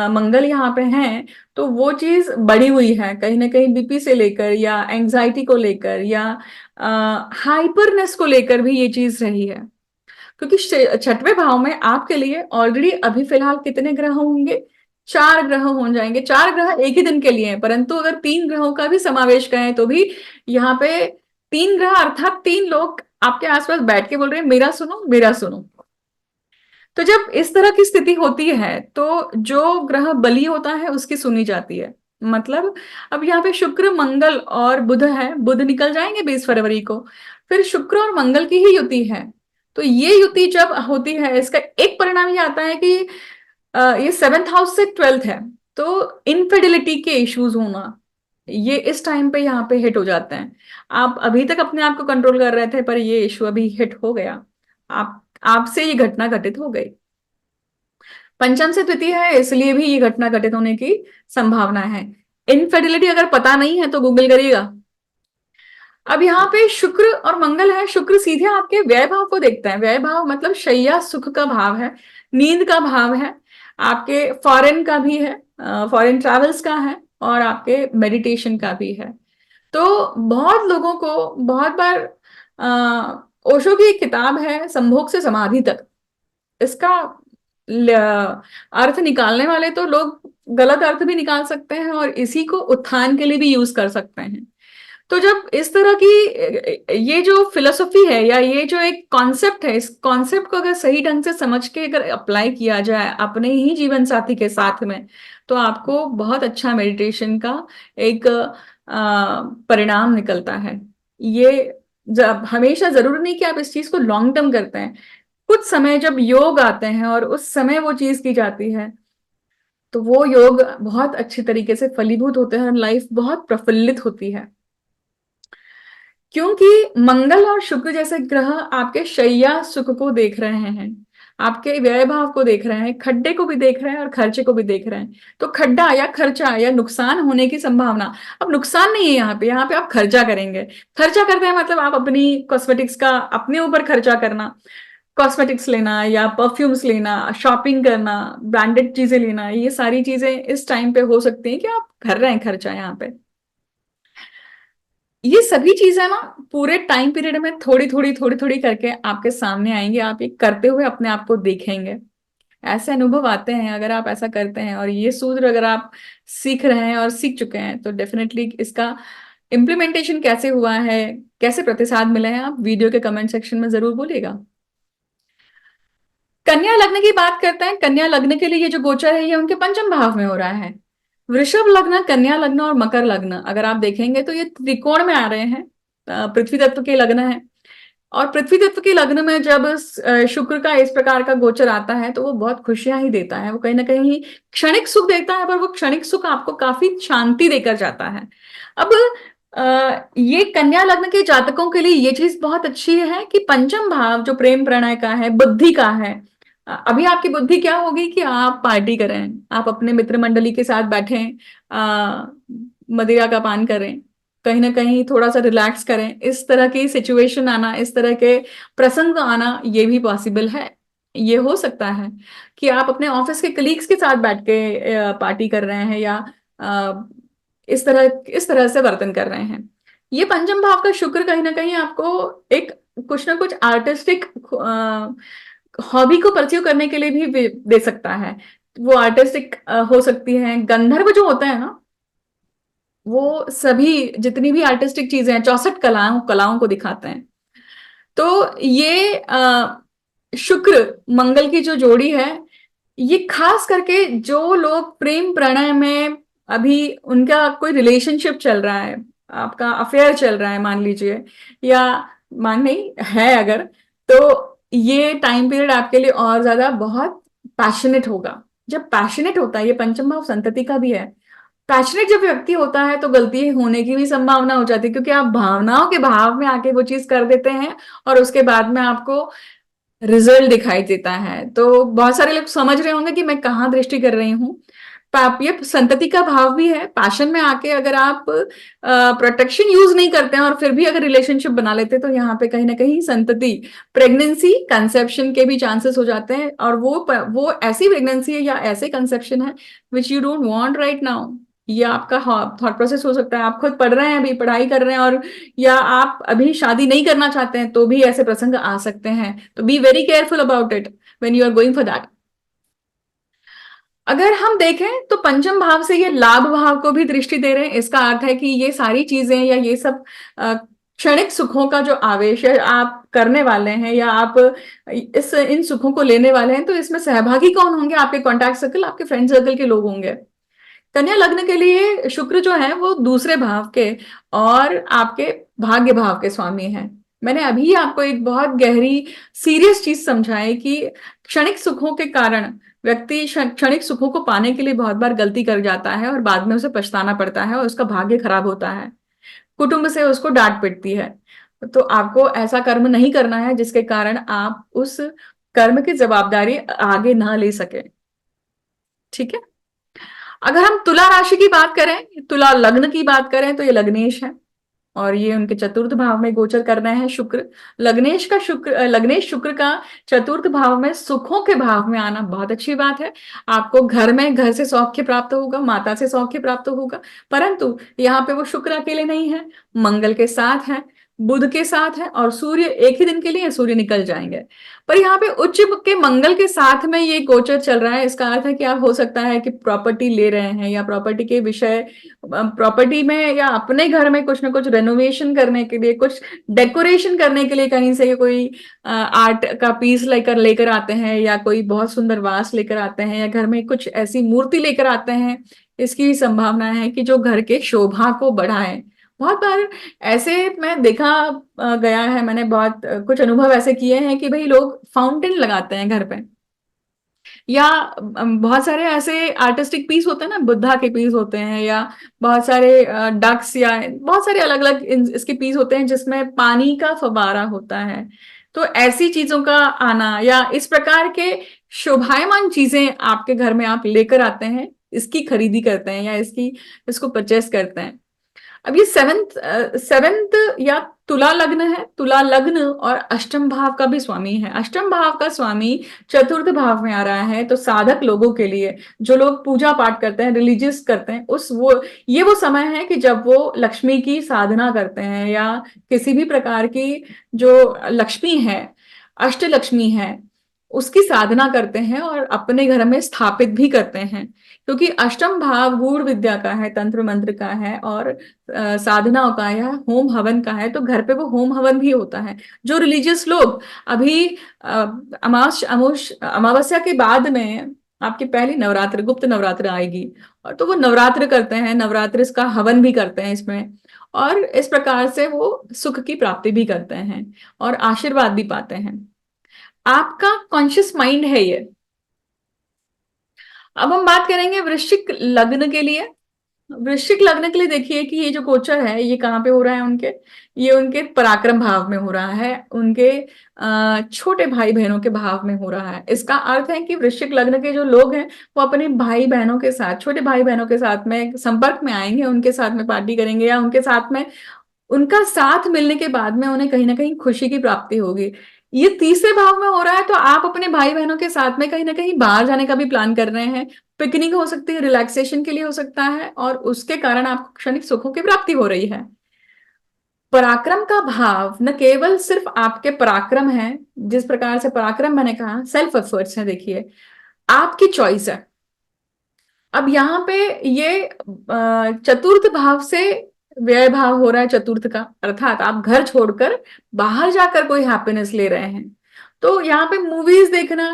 मंगल यहाँ पे हैं तो वो चीज बढ़ी हुई है, कहीं ना कहीं बीपी से लेकर या एंजाइटी को लेकर या हाइपरनेस को लेकर भी ये चीज रही है। क्योंकि छठवें भाव में आपके लिए ऑलरेडी अभी फिलहाल कितने ग्रह होंगे, 4 ग्रह हो जाएंगे। 4 ग्रह एक ही दिन के लिए हैं, परंतु अगर 3 ग्रहों का भी समावेश करें तो भी यहाँ पे 3 ग्रह अर्थात 3 लोग आपके आसपास बैठ के बोल रहे हैं मेरा सुनो मेरा सुनो। तो जब इस तरह की स्थिति होती है तो जो ग्रह बली होता है उसकी सुनी जाती है। मतलब अब यहाँ पे शुक्र मंगल और बुध है, बुध निकल जाएंगे 20 फरवरी को, फिर शुक्र और मंगल की ही युति है। तो ये युति जब होती है, इसका एक परिणाम ये आता है कि ये 7th हाउस से 12th है, तो इनफिडिलिटी के इश्यूज होना, ये इस टाइम पे यहाँ पे हिट हो जाते हैं। आप अभी तक अपने आप को कंट्रोल कर रहे थे, पर ये इश्यू अभी हिट हो गया, आप आपसे ये घटना घटित हो गई। पंचम से द्वितीय है, इसलिए भी ये घटना घटित होने की संभावना है। इनफिडिलिटी अगर पता नहीं है तो गूगल करिएगा। अब यहाँ पे शुक्र और मंगल है। शुक्र सीधे आपके व्यय भाव को देखता है। व्यय भाव मतलब शैया सुख का भाव है, नींद का भाव है, आपके फॉरेन का भी है, फॉरेन ट्रैवल्स का है, और आपके मेडिटेशन का भी है। तो बहुत लोगों को बहुत बार ओशो की एक किताब है संभोग से समाधि तक, इसका अर्थ निकालने वाले तो लोग गलत अर्थ भी निकाल सकते हैं और इसी को उत्थान के लिए भी यूज कर सकते हैं। तो जब इस तरह की ये जो फिलोसफी है या ये जो एक कॉन्सेप्ट है, इस कॉन्सेप्ट को अगर सही ढंग से समझ के अगर अप्लाई किया जाए अपने ही जीवन साथी के साथ में, तो आपको बहुत अच्छा मेडिटेशन का एक परिणाम निकलता है। ये जब हमेशा जरूरी नहीं कि आप इस चीज को लॉन्ग टर्म करते हैं। कुछ समय जब योग आते हैं और उस समय वो चीज की जाती है, तो वो योग बहुत अच्छी तरीके से फलीभूत होते हैं और लाइफ बहुत प्रफुल्लित होती है। क्योंकि मंगल और शुक्र जैसे ग्रह आपके शैया सुख को देख रहे हैं, आपके व्यय भाव को देख रहे हैं, खड्डे को भी देख रहे हैं और खर्चे को भी देख रहे हैं। तो खड्डा या खर्चा या नुकसान होने की संभावना, अब नुकसान नहीं है यहाँ पे आप खर्चा करेंगे। खर्चा करते हैं मतलब आप अपनी कॉस्मेटिक्स का अपने ऊपर खर्चा करना, कॉस्मेटिक्स लेना या परफ्यूम्स लेना, शॉपिंग करना, ब्रांडेड चीजें लेना, ये सारी चीजें इस टाइम पे हो सकती हैं कि आप कर रहे हैं खर्चा यहाँ पे। ये सभी चीजें ना पूरे टाइम पीरियड में थोड़ी थोड़ी थोड़ी थोड़ी करके आपके सामने आएंगे, आप ये करते हुए अपने आप को देखेंगे। ऐसे अनुभव आते हैं अगर आप ऐसा करते हैं, और ये सूत्र अगर आप सीख रहे हैं और सीख चुके हैं, तो डेफिनेटली इसका इम्प्लीमेंटेशन कैसे हुआ है, कैसे प्रतिसाद मिले हैं, आप वीडियो के कमेंट सेक्शन में जरूर बोलिएगा। कन्या लग्न की बात करते हैं। कन्या लग्न के लिए ये जो गोचर है ये उनके पंचम भाव में हो रहा है। वृषभ लग्न, कन्या लग्न और मकर लग्न अगर आप देखेंगे तो ये त्रिकोण में आ रहे हैं, पृथ्वी तत्व के लग्न है। और पृथ्वी तत्व के लग्न में जब शुक्र का इस प्रकार का गोचर आता है तो वो बहुत खुशियां ही देता है, वो कहीं ना कहीं क्षणिक सुख देता है, पर वो क्षणिक सुख आपको काफी शांति देकर जाता है। अब ये कन्या लग्न के जातकों के लिए ये चीज बहुत अच्छी है कि पंचम भाव जो प्रेम प्रणय का है, बुद्धि का है, अभी आपकी बुद्धि क्या होगी कि आप पार्टी करें, आप अपने मित्र मंडली के साथ बैठें, मदिरा का पान करें, कहीं ना कहीं थोड़ा सा रिलैक्स करें। इस तरह की सिचुएशन आना, इस तरह के प्रसंग आना, ये भी पॉसिबल है। ये हो सकता है कि आप अपने ऑफिस के कलीग्स के साथ बैठ के पार्टी कर रहे हैं या अ, इस तरह से वर्तन कर रहे हैं। ये पंचम भाव का शुक्र कहीं ना कहीं आपको एक कुछ ना कुछ आर्टिस्टिक हॉबी को परस्यू करने के लिए भी दे सकता है। वो आर्टिस्टिक हो सकती है। गंधर्व जो होता है ना, वो सभी जितनी भी आर्टिस्टिक चीजें हैं 64 कलाओं कलाओं को दिखाते हैं। तो ये शुक्र मंगल की जो जोड़ी है, ये खास करके जो लोग प्रेम प्रणय में अभी उनका कोई रिलेशनशिप चल रहा है, आपका अफेयर चल रहा है मान लीजिए, या मान नहीं है अगर, तो ये टाइम पीरियड आपके लिए और ज्यादा बहुत पैशनेट होगा। जब पैशनेट होता है, ये पंचम भाव संतति का भी है, पैशनेट जब व्यक्ति होता है तो गलती होने की भी संभावना हो जाती है, क्योंकि आप भावनाओं के भाव में आके वो चीज कर देते हैं और उसके बाद में आपको रिजल्ट दिखाई देता है। तो बहुत सारे लोग समझ रहे होंगे कि मैं कहाँ दृष्टि कर रही हूँ। ये संतति का भाव भी है। पैशन में आके अगर आप प्रोटेक्शन यूज नहीं करते हैं और फिर भी अगर रिलेशनशिप बना लेते हैं, तो यहाँ पे कहीं ना कहीं संतति, प्रेगनेंसी, कंसेप्शन के भी चांसेस हो जाते हैं। और वो ऐसी प्रेगनेंसी है या ऐसे कंसेप्शन है which you don't want right now. ये आपका थॉट प्रोसेस हो सकता है, आप खुद पढ़ रहे हैं, अभी पढ़ाई कर रहे हैं, और या आप अभी शादी नहीं करना चाहते हैं, तो भी ऐसे प्रसंग आ सकते हैं। तो be very careful about it when you are going for that. अगर हम देखें तो पंचम भाव से ये लाभ भाव को भी दृष्टि दे रहे हैं। इसका अर्थ है कि ये सारी चीजें या ये सब क्षणिक सुखों का जो आवेश है आप करने वाले हैं, या आप इन सुखों को लेने वाले हैं, तो इसमें सहभागी कौन होंगे? आपके कॉन्टैक्ट सर्कल, आपके फ्रेंड सर्कल के लोग होंगे। कन्या लग्न के लिए शुक्र जो है वो दूसरे भाव के और आपके भाग्य भाव के स्वामी हैं। मैंने अभी आपको एक बहुत गहरी सीरियस चीज समझाई कि क्षणिक सुखों के कारण व्यक्ति क्षणिक सुखों को पाने के लिए बहुत बार गलती कर जाता है और बाद में उसे पछताना पड़ता है और उसका भाग्य खराब होता है, कुटुंब से उसको डांट पिटती है। तो आपको ऐसा कर्म नहीं करना है जिसके कारण आप उस कर्म की जवाबदारी आगे ना ले सके। ठीक है। अगर हम तुला राशि की बात करें, तुला लग्न की बात करें, तो ये लग्नेश है और ये उनके चतुर्थ भाव में गोचर कर रहे हैं शुक्र। लग्नेश शुक्र का चतुर्थ भाव में सुखों के भाव में आना बहुत अच्छी बात है। आपको घर से सौख्य प्राप्त होगा, माता से सौख्य प्राप्त होगा। परंतु यहाँ पे वो शुक्र अकेले नहीं है, मंगल के साथ है। बुध के साथ है और सूर्य एक ही दिन के लिए है, सूर्य निकल जाएंगे। पर यहाँ पे उच्च के मंगल के साथ में ये गोचर चल रहा है। इसका अर्थ है कि आप हो सकता है कि प्रॉपर्टी ले रहे हैं या प्रॉपर्टी के विषय, प्रॉपर्टी में या अपने घर में कुछ ना कुछ रेनोवेशन करने के लिए, कुछ डेकोरेशन करने के लिए कहीं से कोई आर्ट का पीस लेकर लेकर आते हैं, या कोई बहुत सुंदर वास लेकर आते हैं, या घर में कुछ ऐसी मूर्ति लेकर आते हैं। इसकी भी संभावना है कि जो घर के शोभा को बढ़ाए। बहुत बार ऐसे मैं देखा गया है, मैंने बहुत कुछ अनुभव ऐसे किए हैं कि भाई लोग फाउंटेन लगाते हैं घर पे, या बहुत सारे ऐसे आर्टिस्टिक पीस होते हैं ना, बुद्धा के पीस होते हैं, या बहुत सारे डक्स, या बहुत सारे अलग अलग इसके पीस होते हैं जिसमें पानी का फव्वारा होता है। तो ऐसी चीजों का आना या इस प्रकार के शोभायमान चीजें आपके घर में आप लेकर आते हैं, इसकी खरीदी करते हैं या इसको परचेस करते हैं। अब ये सेवेंथ या तुला लग्न है। तुला लग्न और अष्टम भाव का भी स्वामी है। अष्टम भाव का स्वामी चतुर्थ भाव में आ रहा है, तो साधक लोगों के लिए, जो लोग पूजा पाठ करते हैं, रिलीजियस करते हैं, ये वो समय है कि जब वो लक्ष्मी की साधना करते हैं, या किसी भी प्रकार की जो लक्ष्मी है, अष्ट लक्ष्मी है, उसकी साधना करते हैं और अपने घर में स्थापित भी करते हैं। क्योंकि अष्टम भाव गूढ़ विद्या का है, तंत्र मंत्र का है, और साधनाओं का या होम हवन का है, तो घर पे वो होम हवन भी होता है। जो रिलीजियस लोग अभी अमावस्या के बाद में आपकी पहली नवरात्र, गुप्त नवरात्र आएगी, और तो वो नवरात्र करते हैं, नवरात्र इसका हवन भी करते हैं इसमें, और इस प्रकार से वो सुख की प्राप्ति भी करते हैं और आशीर्वाद भी पाते हैं। आपका कॉन्शियस माइंड है ये। अब हम बात करेंगे वृश्चिक लग्न के लिए। वृश्चिक लग्न के लिए देखिए कि ये जो गोचर है ये कहाँ पे हो रहा है उनके, ये उनके पराक्रम भाव में हो रहा है, उनके छोटे भाई बहनों के भाव में हो रहा है। इसका अर्थ है कि वृश्चिक लग्न के जो लोग हैं वो अपने भाई बहनों के साथ, छोटे भाई बहनों के साथ में संपर्क में आएंगे, उनके साथ में पार्टी करेंगे, या उनके साथ में, उनका साथ मिलने के बाद में उन्हें कहीं ना कहीं खुशी की प्राप्ति होगी। ये तीसरे भाव में हो रहा है, तो आप अपने भाई बहनों के साथ में कहीं ना कहीं बाहर जाने का भी प्लान कर रहे हैं। पिकनिक हो सकती है, रिलैक्सेशन के लिए हो सकता है, और उसके कारण आपको क्षणिक सुखों की प्राप्ति हो रही है। पराक्रम का भाव न केवल सिर्फ आपके पराक्रम है, जिस प्रकार से पराक्रम मैंने कहा सेल्फ एफर्ट्स है, देखिए आपकी चॉइस है। अब यहाँ पे ये चतुर्थ भाव से व्यय भाव हो रहा है चतुर्थ का, अर्थात आप घर छोड़कर बाहर जाकर कोई हैप्पीनेस ले रहे हैं। तो यहाँ पे मूवीज देखना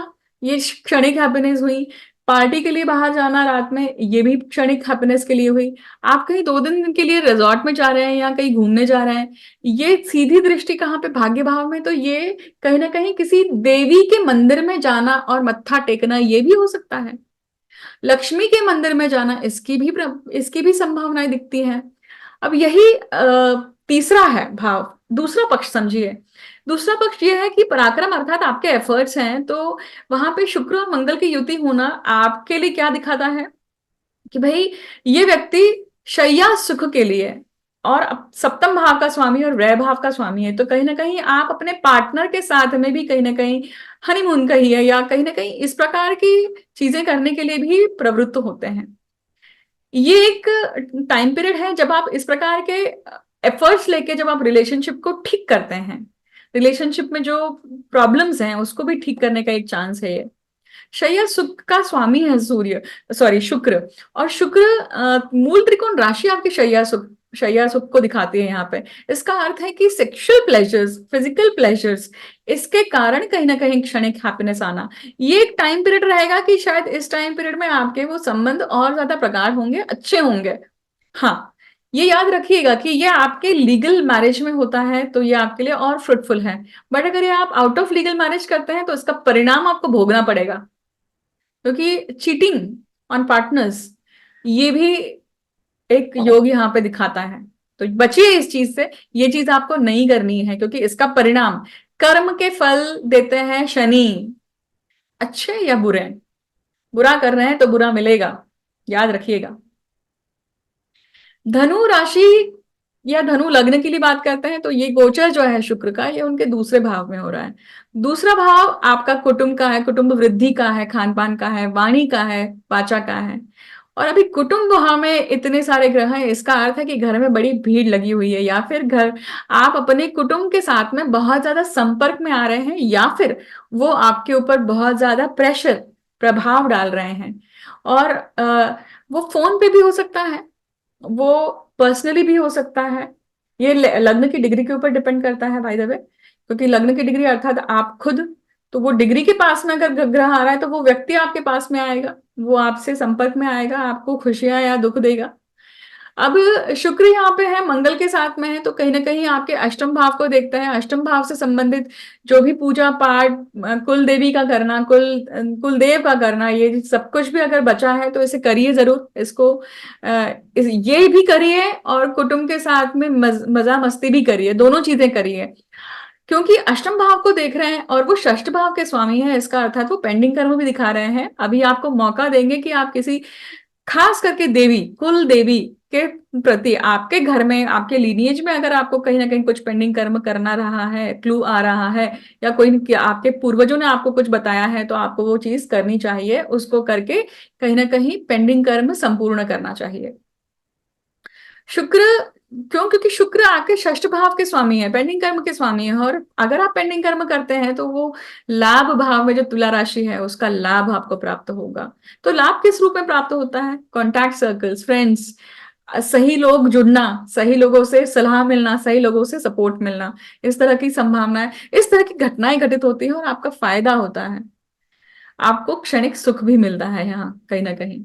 ये क्षणिक हैप्पीनेस हुई, पार्टी के लिए बाहर जाना रात में ये भी क्षणिक हैप्पीनेस के लिए हुई, आप कहीं 2 दिन के लिए रिजॉर्ट में जा रहे हैं या कहीं घूमने जा रहे हैं, ये सीधी दृष्टि कहाँ पे, भाग्य भाव में, तो ये कहीं ना कहीं किसी देवी के मंदिर में जाना और मत्था टेकना ये भी हो सकता है। लक्ष्मी के मंदिर में जाना, इसकी भी संभावनाएं दिखती हैं। अब यही तीसरा है भाव, दूसरा पक्ष समझिए। दूसरा पक्ष यह है कि पराक्रम अर्थात आपके एफर्ट्स हैं, तो वहां पे शुक्र और मंगल की युति होना आपके लिए क्या दिखाता है कि भाई ये व्यक्ति शैया सुख के लिए, और सप्तम भाव का स्वामी और व्यय भाव का स्वामी है, तो कहीं ना कहीं आप अपने पार्टनर के साथ में भी कहीं ना कहीं हनीमून कहिए या कहीं ना कहीं इस प्रकार की चीजें करने के लिए भी प्रवृत्त होते हैं। ये एक टाइम पीरियड है जब आप इस प्रकार के एफर्ट्स लेके जब आप रिलेशनशिप को ठीक करते हैं, रिलेशनशिप में जो प्रॉब्लम्स हैं उसको भी ठीक करने का एक चांस है ये। शैया सुख का स्वामी है शुक्र, और शुक्र मूल त्रिकोण राशि आपके शैया सुख को दिखाती है यहाँ पे। इसका अर्थ है कि सेक्सुअल प्लेजर्स, फिजिकल प्लेजर्स, इसके कारण कहीं ना कहीं क्षणिक हैप्पीनेस आना, ये एक टाइम पीरियड रहेगा कि शायद इस टाइम पीरियड में आपके वो संबंध और ज्यादा प्रगाढ़ होंगे, अच्छे होंगे। हाँ, ये याद रखिएगा कि ये आपके लीगल मैरिज में होता है तो ये आपके लिए और फ्रूटफुल है, बट अगर ये आप आउट ऑफ लीगल मैरिज करते हैं तो इसका परिणाम आपको भोगना पड़ेगा, क्योंकि चीटिंग ऑन पार्टनर्स ये भी एक योग यहाँ पे दिखाता है। तो बचिए इस चीज से, ये चीज आपको नहीं करनी है, क्योंकि इसका परिणाम, कर्म के फल देते हैं शनि, अच्छे या बुरे, बुरा कर रहे हैं तो बुरा मिलेगा, याद रखिएगा। धनु राशि या धनु लग्न की लिए बात करते हैं तो ये गोचर जो है शुक्र का, ये उनके दूसरे भाव में हो रहा है। दूसरा भाव आपका कुटुंब का है, कुटुंब वृद्धि का है, खान पान का है, वाणी का है, वाचा का है, और अभी कुटुंब भाव में इतने सारे ग्रह हैं, इसका अर्थ है कि घर में बड़ी भीड़ लगी हुई है, या फिर घर आप अपने कुटुंब के साथ में बहुत ज्यादा संपर्क में आ रहे हैं, या फिर वो आपके ऊपर बहुत ज्यादा प्रेशर, प्रभाव डाल रहे हैं। और वो फोन पे भी हो सकता है, वो पर्सनली भी हो सकता है। ये लग्न की डिग्री के ऊपर डिपेंड करता है बाय द वे, क्योंकि लग्न की डिग्री अर्थात आप खुद, तो वो डिग्री के पास में अगर ग्रह आ रहा है तो वो व्यक्ति आपके पास में आएगा, वो आपसे संपर्क में आएगा, आपको खुशियां या दुख देगा। अब शुक्र यहाँ पे है, मंगल के साथ में है, तो कहीं ना कहीं आपके अष्टम भाव को देखते हैं। अष्टम भाव से संबंधित जो भी पूजा पाठ, कुल देवी का करना, कुल देव का करना, ये सब कुछ भी अगर बचा है तो इसे करिए जरूर। इसको ये भी करिए और कुटुंब के साथ में मजा मस्ती भी करिए, दोनों चीजें करिए। क्योंकि अष्टम भाव को देख रहे हैं और वो षष्ठ भाव के स्वामी है, इसका अर्थात वो पेंडिंग कर्म भी दिखा रहे हैं। अभी आपको मौका देंगे कि आप किसी खास करके देवी, कुल देवी के प्रति, आपके घर में, आपके लीनिएज में अगर आपको कहीं ना कहीं कुछ पेंडिंग कर्म करना रहा है, क्लू आ रहा है, या कोई आपके पूर्वजों ने आपको कुछ बताया है, तो आपको वो चीज करनी चाहिए, उसको करके कहीं ना कहीं पेंडिंग कर्म संपूर्ण करना चाहिए। शुक्र, क्यों? क्योंकि शुक्र आपके षष्ठ भाव के स्वामी है, पेंडिंग कर्म के स्वामी है। और अगर आप पेंडिंग कर्म करते हैं तो वो लाभ भाव में जो तुला राशि है उसका लाभ आपको प्राप्त होगा। तो लाभ किस रूप में प्राप्त होता है? कॉन्टैक्ट सर्कल्स, फ्रेंड्स, सही लोग जुड़ना, सही लोगों से सलाह मिलना, सही लोगों से सपोर्ट मिलना, इस तरह की संभावनाएं, इस तरह की घटनाएं घटित होती है और आपका फायदा होता है। आपको क्षणिक सुख भी मिलता है यहाँ कहीं ना कहीं।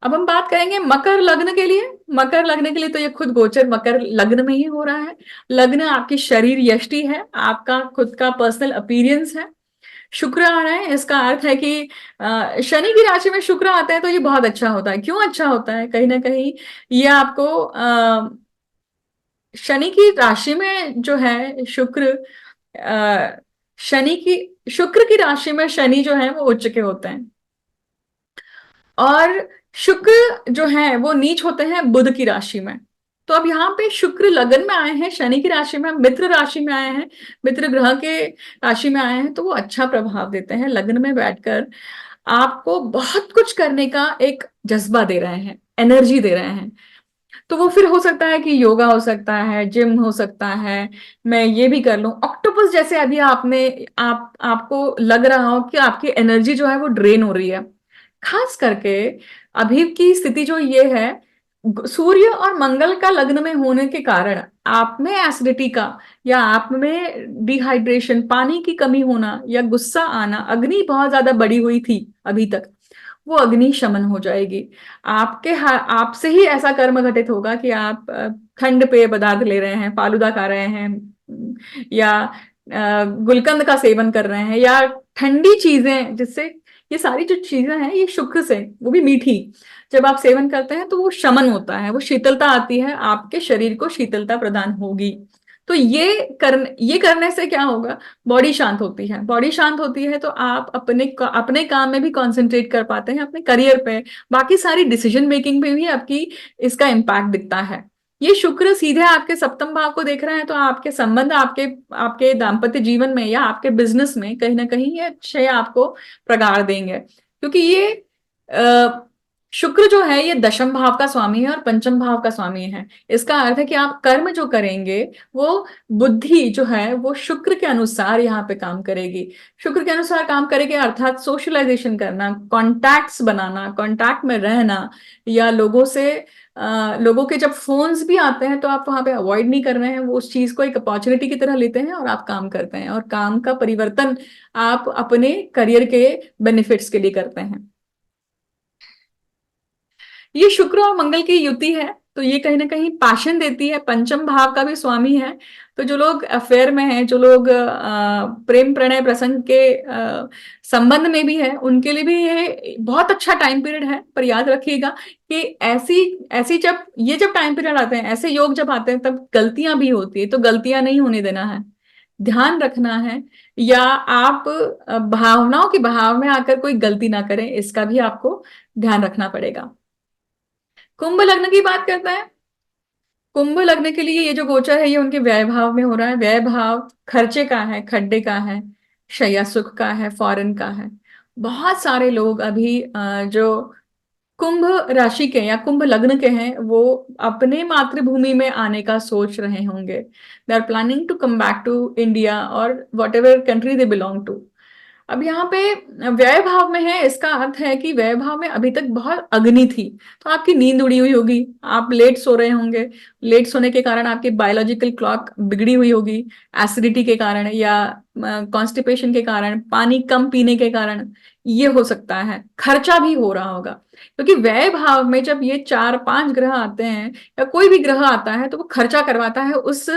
अब हम बात करेंगे मकर लग्न के लिए। मकर लग्न के लिए तो ये खुद गोचर मकर लग्न में ही हो रहा है। लग्न आपकी शरीर यष्टि है, आपका खुद का पर्सनल अपीयरेंस है। शुक्र आ रहा है, इसका अर्थ है कि शनि की राशि में शुक्र आता है तो ये बहुत अच्छा होता है। क्यों अच्छा होता है? कहीं ना कहीं ये आपको शनि की राशि में जो है शुक्र, अ, शनि की शुक्र की राशि में शनि जो है वो उच्च के होते हैं, और शुक्र जो है वो नीच होते हैं बुध की राशि में। तो अब यहाँ पे शुक्र लगन में आए हैं, शनि की राशि में, मित्र राशि में आए हैं, मित्र ग्रह के राशि में आए हैं, तो वो अच्छा प्रभाव देते हैं। लग्न में बैठकर आपको बहुत कुछ करने का एक जज्बा दे रहे हैं, एनर्जी दे रहे हैं। तो वो फिर हो सकता है कि योगा हो सकता है, जिम हो सकता है, मैं ये भी कर लूं ऑक्टोपस जैसे। अभी आपको लग रहा हो कि आपकी एनर्जी जो है वो ड्रेन हो रही है, खास करके अभी की स्थिति जो ये है, सूर्य और मंगल का लग्न में होने के कारण आप में एसिडिटी का, या आप में डिहाइड्रेशन, पानी की कमी होना, या गुस्सा आना, अग्नि बहुत ज्यादा बढ़ी हुई थी अभी तक, वो अग्नि शमन हो जाएगी। आपसे ही ऐसा कर्म घटित होगा कि आप ठंड पेय पदार्थ ले रहे हैं, फालूदा खा रहे हैं, या गुलकंद का सेवन कर रहे हैं, या ठंडी चीजें, जिससे ये सारी जो चीजें हैं ये शुक्र से, वो भी मीठी, जब आप सेवन करते हैं तो वो शमन होता है, वो शीतलता आती है, आपके शरीर को शीतलता प्रदान होगी। तो ये करने से क्या होगा? बॉडी शांत होती है, बॉडी शांत होती है तो आप अपने काम में भी कंसंट्रेट कर पाते हैं, अपने करियर पे, बाकी सारी डिसीजन मेकिंग पे भी आपकी इसका इम्पैक्ट दिखता है। ये शुक्र सीधे आपके सप्तम भाव को देख रहे हैं, तो आपके संबंध, आपके आपके दाम्पत्य जीवन में या आपके बिजनेस में कहीं ना कहीं ये अच्छे आपको प्रगार देंगे। क्योंकि ये शुक्र जो है ये दशम भाव का स्वामी है और पंचम भाव का स्वामी है। इसका अर्थ है कि आप कर्म जो करेंगे वो बुद्धि जो है वो शुक्र के अनुसार यहाँ पे काम करेगी, शुक्र के अनुसार काम करेगी, अर्थात सोशलाइजेशन करना, कॉन्टैक्ट्स बनाना, कॉन्टैक्ट में रहना, या लोगों के जब फोन्स भी आते हैं तो आप वहां पे अवॉइड नहीं कर रहे हैं, वो उस चीज को एक अपॉर्चुनिटी की तरह लेते हैं और आप काम करते हैं, और काम का परिवर्तन आप अपने करियर के बेनिफिट्स के लिए करते हैं। ये शुक्र और मंगल की युति है, तो ये कहीं ना कहीं पैशन देती है, पंचम भाव का भी स्वामी है। तो जो लोग अफेयर में हैं, जो लोग प्रेम प्रणय प्रसंग के संबंध में भी है, उनके लिए भी ये बहुत अच्छा टाइम पीरियड है। पर याद रखिएगा कि ऐसी ऐसी जब टाइम पीरियड आते हैं, ऐसे योग जब आते हैं, तब गलतियां भी होती है, तो गलतियां नहीं होने देना है, ध्यान रखना है, या आप भावनाओं के बहाव में आकर कोई गलती ना करें, इसका भी आपको ध्यान रखना पड़ेगा। कुंभ लग्न की बात करते हैं। कुंभ लग्न के लिए ये जो गोचर है ये उनके व्यय भाव में हो रहा है। व्यय भाव खर्चे का है, खड्डे का है, शैया सुख का है, फॉरेन का है। बहुत सारे लोग अभी जो कुंभ राशि के या कुंभ लग्न के हैं, वो अपने मातृभूमि में आने का सोच रहे होंगे। They are planning to come back to India और whatever country they belong to. अब यहाँ पे व्यय भाव में है, इसका अर्थ है कि व्यय भाव में अभी तक बहुत अग्नि थी, तो आपकी नींद उड़ी हुई होगी, आप लेट सो रहे होंगे। लेट सोने के कारण आपकी बायोलॉजिकल क्लॉक बिगड़ी हुई होगी, एसिडिटी के कारण या कॉन्स्टिपेशन के कारण, पानी कम पीने के कारण। ये हो सकता है, खर्चा भी हो रहा होगा, क्योंकि व्यय भाव में जब ये 4-5 ग्रह आते हैं या कोई भी ग्रह आता है तो वो खर्चा करवाता है उस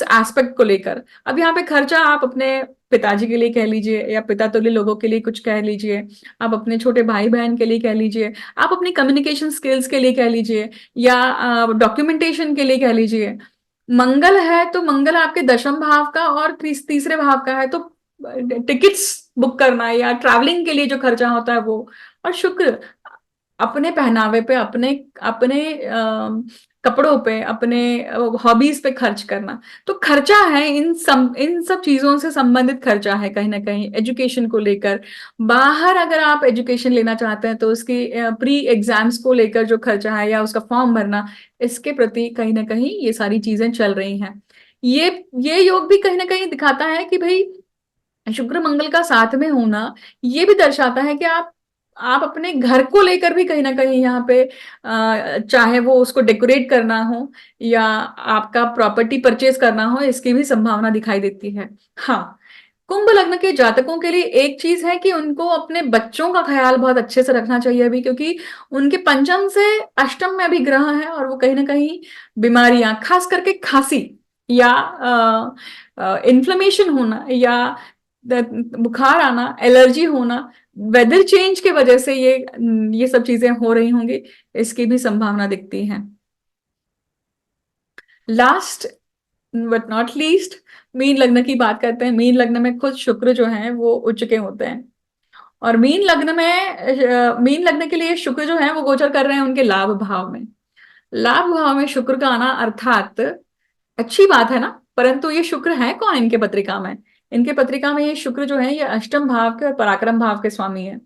एस्पेक्ट को लेकर। अब यहाँ पे खर्चा आप अपने पिताजी के लिए कह लीजिए, या पिता तुल्य लोगों के लिए कुछ कह लीजिए, आप अपने छोटे भाई बहन के लिए कह लीजिए, आप अपनी कम्युनिकेशन स्किल्स के लिए कह लीजिए, या डॉक्यूमेंटेशन के लिए कह लीजिए। मंगल है तो मंगल आपके दशम भाव का और तीसरे भाव का है, तो टिकट्स बुक करना या ट्रैवलिंग के लिए जो खर्चा होता है वो। और शुक्र अपने पहनावे पे, अपने अपने कपड़ों पे, अपने हॉबीज पे खर्च करना। तो खर्चा है, इन सब चीजों से संबंधित खर्चा है कहीं ना कहीं, एजुकेशन को लेकर। बाहर अगर आप एजुकेशन लेना चाहते हैं तो उसकी प्री एग्जाम्स को लेकर जो खर्चा है या उसका फॉर्म भरना, इसके प्रति कहीं ना कहीं ये सारी चीजें चल रही हैं। ये ये योग भी कहीं ना कहीं दिखाता है कि भाई शुक्र मंगल का साथ में होना ये भी दर्शाता है कि आप अपने घर को लेकर भी कहीं ना कहीं यहाँ पे चाहे वो उसको डेकोरेट करना हो या आपका प्रॉपर्टी परचेज करना हो, इसकी भी संभावना दिखाई देती है। हाँ, कुंभ लग्न के जातकों के लिए एक चीज है कि उनको अपने बच्चों का ख्याल बहुत अच्छे से रखना चाहिए अभी, क्योंकि उनके पंचम से अष्टम में अभी ग्रह है और वो कहीं ना कहीं बीमारियां, खास करके खांसी या इन्फ्लेमेशन होना या बुखार आना, एलर्जी होना, वेदर चेंज के वजह से ये सब चीजें हो रही होंगी, इसकी भी संभावना दिखती है। Last but not least, mean लग्न की बात करते हैं। मीन लग्न में खुद शुक्र जो है वो उच्च के होते हैं, और मीन लग्न के लिए शुक्र जो है वो गोचर कर रहे हैं उनके लाभ भाव में। लाभ भाव में शुक्र का आना अर्थात अच्छी बात है ना, परंतु ये शुक्र है कौन इनके पत्रिका में? इनके पत्रिका में ये शुक्र जो है ये अष्टम भाव के और पराक्रम भाव के स्वामी है।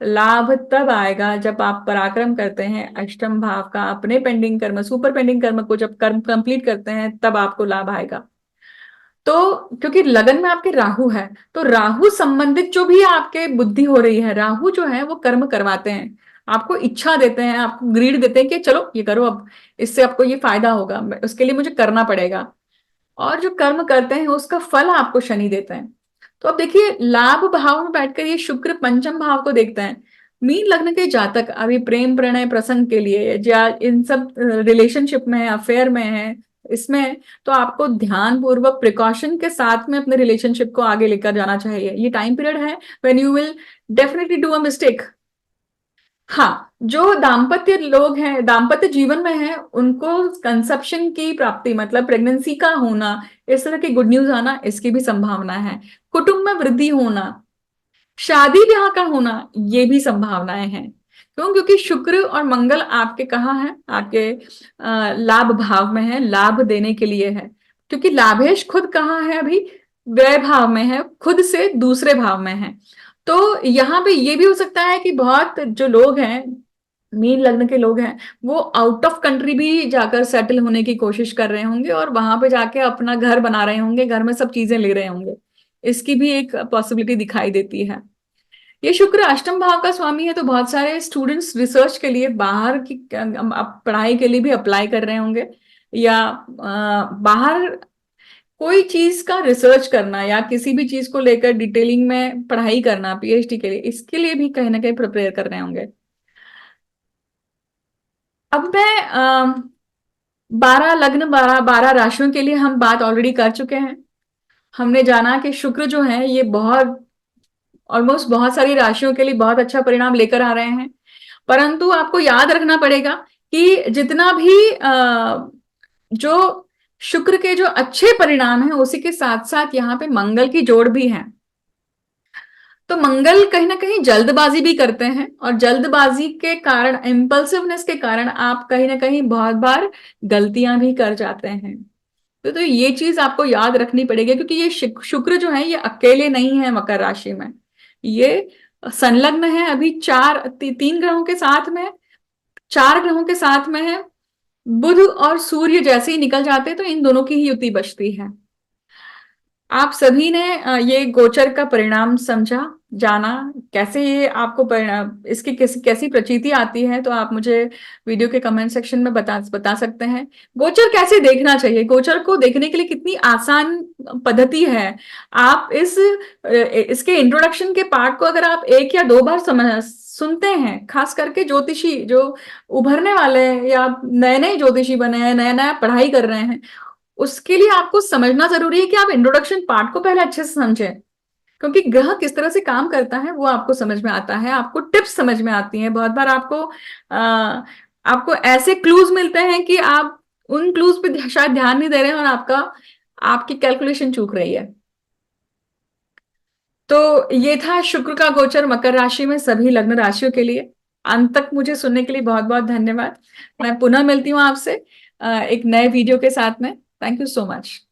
लाभ तब आएगा जब आप पराक्रम करते हैं, अष्टम भाव का अपने पेंडिंग कर्म, सुपर पेंडिंग कर्म को जब कर्म कंप्लीट करते हैं तब आपको लाभ आएगा। तो क्योंकि लगन में आपके राहु है, तो राहु संबंधित जो भी आपके बुद्धि हो रही है, राहु जो है वो कर्म करवाते हैं, आपको इच्छा देते हैं, आपको ग्रीड देते हैं कि चलो ये करो, अब इससे आपको ये फायदा होगा, उसके लिए मुझे करना पड़ेगा। और जो कर्म करते हैं उसका फल आपको शनि देते हैं। तो अब देखिए, लाभ भाव में बैठकर ये शुक्र पंचम भाव को देखते हैं। मीन लग्न के जातक अभी प्रेम प्रणय प्रसंग के लिए या इन सब रिलेशनशिप में है, अफेयर में है, इसमें तो आपको ध्यान पूर्वक प्रिकॉशन के साथ में अपने रिलेशनशिप को आगे लेकर जाना चाहिए। ये टाइम पीरियड है when you will definitely do a mistake. हाँ, जो दाम्पत्य लोग हैं, दाम्पत्य जीवन में हैं, उनको कंसेप्शन की प्राप्ति मतलब प्रेगनेंसी का होना, इस तरह की गुड न्यूज आना, इसकी भी संभावना है। कुटुंब में वृद्धि होना, शादी ब्याह का होना, ये भी संभावनाएं हैं। क्यों? क्योंकि शुक्र और मंगल आपके कहाँ है? आपके लाभ भाव में है, लाभ देने के लिए है। क्योंकि लाभेश खुद कहाँ है अभी? व्यय भाव में है, खुद से दूसरे भाव में है। तो यहाँ पे ये भी हो सकता है कि बहुत जो लोग हैं, मीन लग्न के लोग हैं, वो आउट ऑफ कंट्री भी जाकर सेटल होने की कोशिश कर रहे होंगे और वहां पे जाके अपना घर बना रहे होंगे, घर में सब चीजें ले रहे होंगे। इसकी भी एक पॉसिबिलिटी दिखाई देती है। ये शुक्र अष्टम भाव का स्वामी है, तो बहुत सारे स्टूडेंट्स रिसर्च के लिए बाहर की पढ़ाई के लिए भी अप्लाई कर रहे होंगे, या बाहर कोई चीज का रिसर्च करना या किसी भी चीज को लेकर डिटेलिंग में पढ़ाई करना, पीएचडी के लिए, इसके लिए भी कहीं ना कहीं प्रिपेयर कर रहे होंगे। अब मैं 12 लग्न, 12 राशियों के लिए हम बात ऑलरेडी कर चुके हैं। हमने जाना कि शुक्र जो है ये बहुत ऑलमोस्ट बहुत सारी राशियों के लिए बहुत अच्छा परिणाम लेकर आ रहे हैं। परंतु आपको याद रखना पड़ेगा कि जितना भी जो शुक्र के जो अच्छे परिणाम हैं, उसी के साथ साथ यहाँ पे मंगल की जोड़ भी है। तो मंगल कहीं ना कहीं जल्दबाजी भी करते हैं, और जल्दबाजी के कारण, इम्पल्सिवनेस के कारण आप कहीं ना कहीं बहुत बार गलतियां भी कर जाते हैं। तो ये चीज आपको याद रखनी पड़ेगी, क्योंकि ये शुक्र जो है ये अकेले नहीं है मकर राशि में। ये संलग्न है अभी तीन ग्रहों के साथ में, चार ग्रहों के साथ में है। बुध और सूर्य जैसे ही निकल जाते हैं तो इन दोनों की ही युति बचती है। आप सभी ने ये गोचर का परिणाम समझा, जाना, कैसे ये आपको इसकी कैसी कैसी प्रतीति आती है, तो आप मुझे वीडियो के कमेंट सेक्शन में बता सकते हैं। गोचर कैसे देखना चाहिए, गोचर को देखने के लिए कितनी आसान पद्धति है। आप इसके इंट्रोडक्शन के पार्ट को अगर आप एक या दो बार सुनते हैं, खास करके ज्योतिषी जो उभरने वाले हैं या नए नए ज्योतिषी बने हैं, नया नया पढ़ाई कर रहे हैं, उसके लिए आपको समझना जरूरी है कि आप इंट्रोडक्शन पार्ट को पहले अच्छे से समझें। क्योंकि ग्रह किस तरह से काम करता है वो आपको समझ में आता है, आपको टिप्स समझ में आती हैं। बहुत बार आपको ऐसे क्लूज मिलते हैं कि आप उन क्लूज पे शायद ध्यान नहीं दे रहे हैं और आपकी कैलकुलेशन चूक रही है। तो ये था शुक्र का गोचर मकर राशि में सभी लग्न राशियों के लिए। अंत तक मुझे सुनने के लिए बहुत बहुत धन्यवाद। मैं पुनः मिलती हूँ आपसे एक नए वीडियो के साथ में। Thank you so much.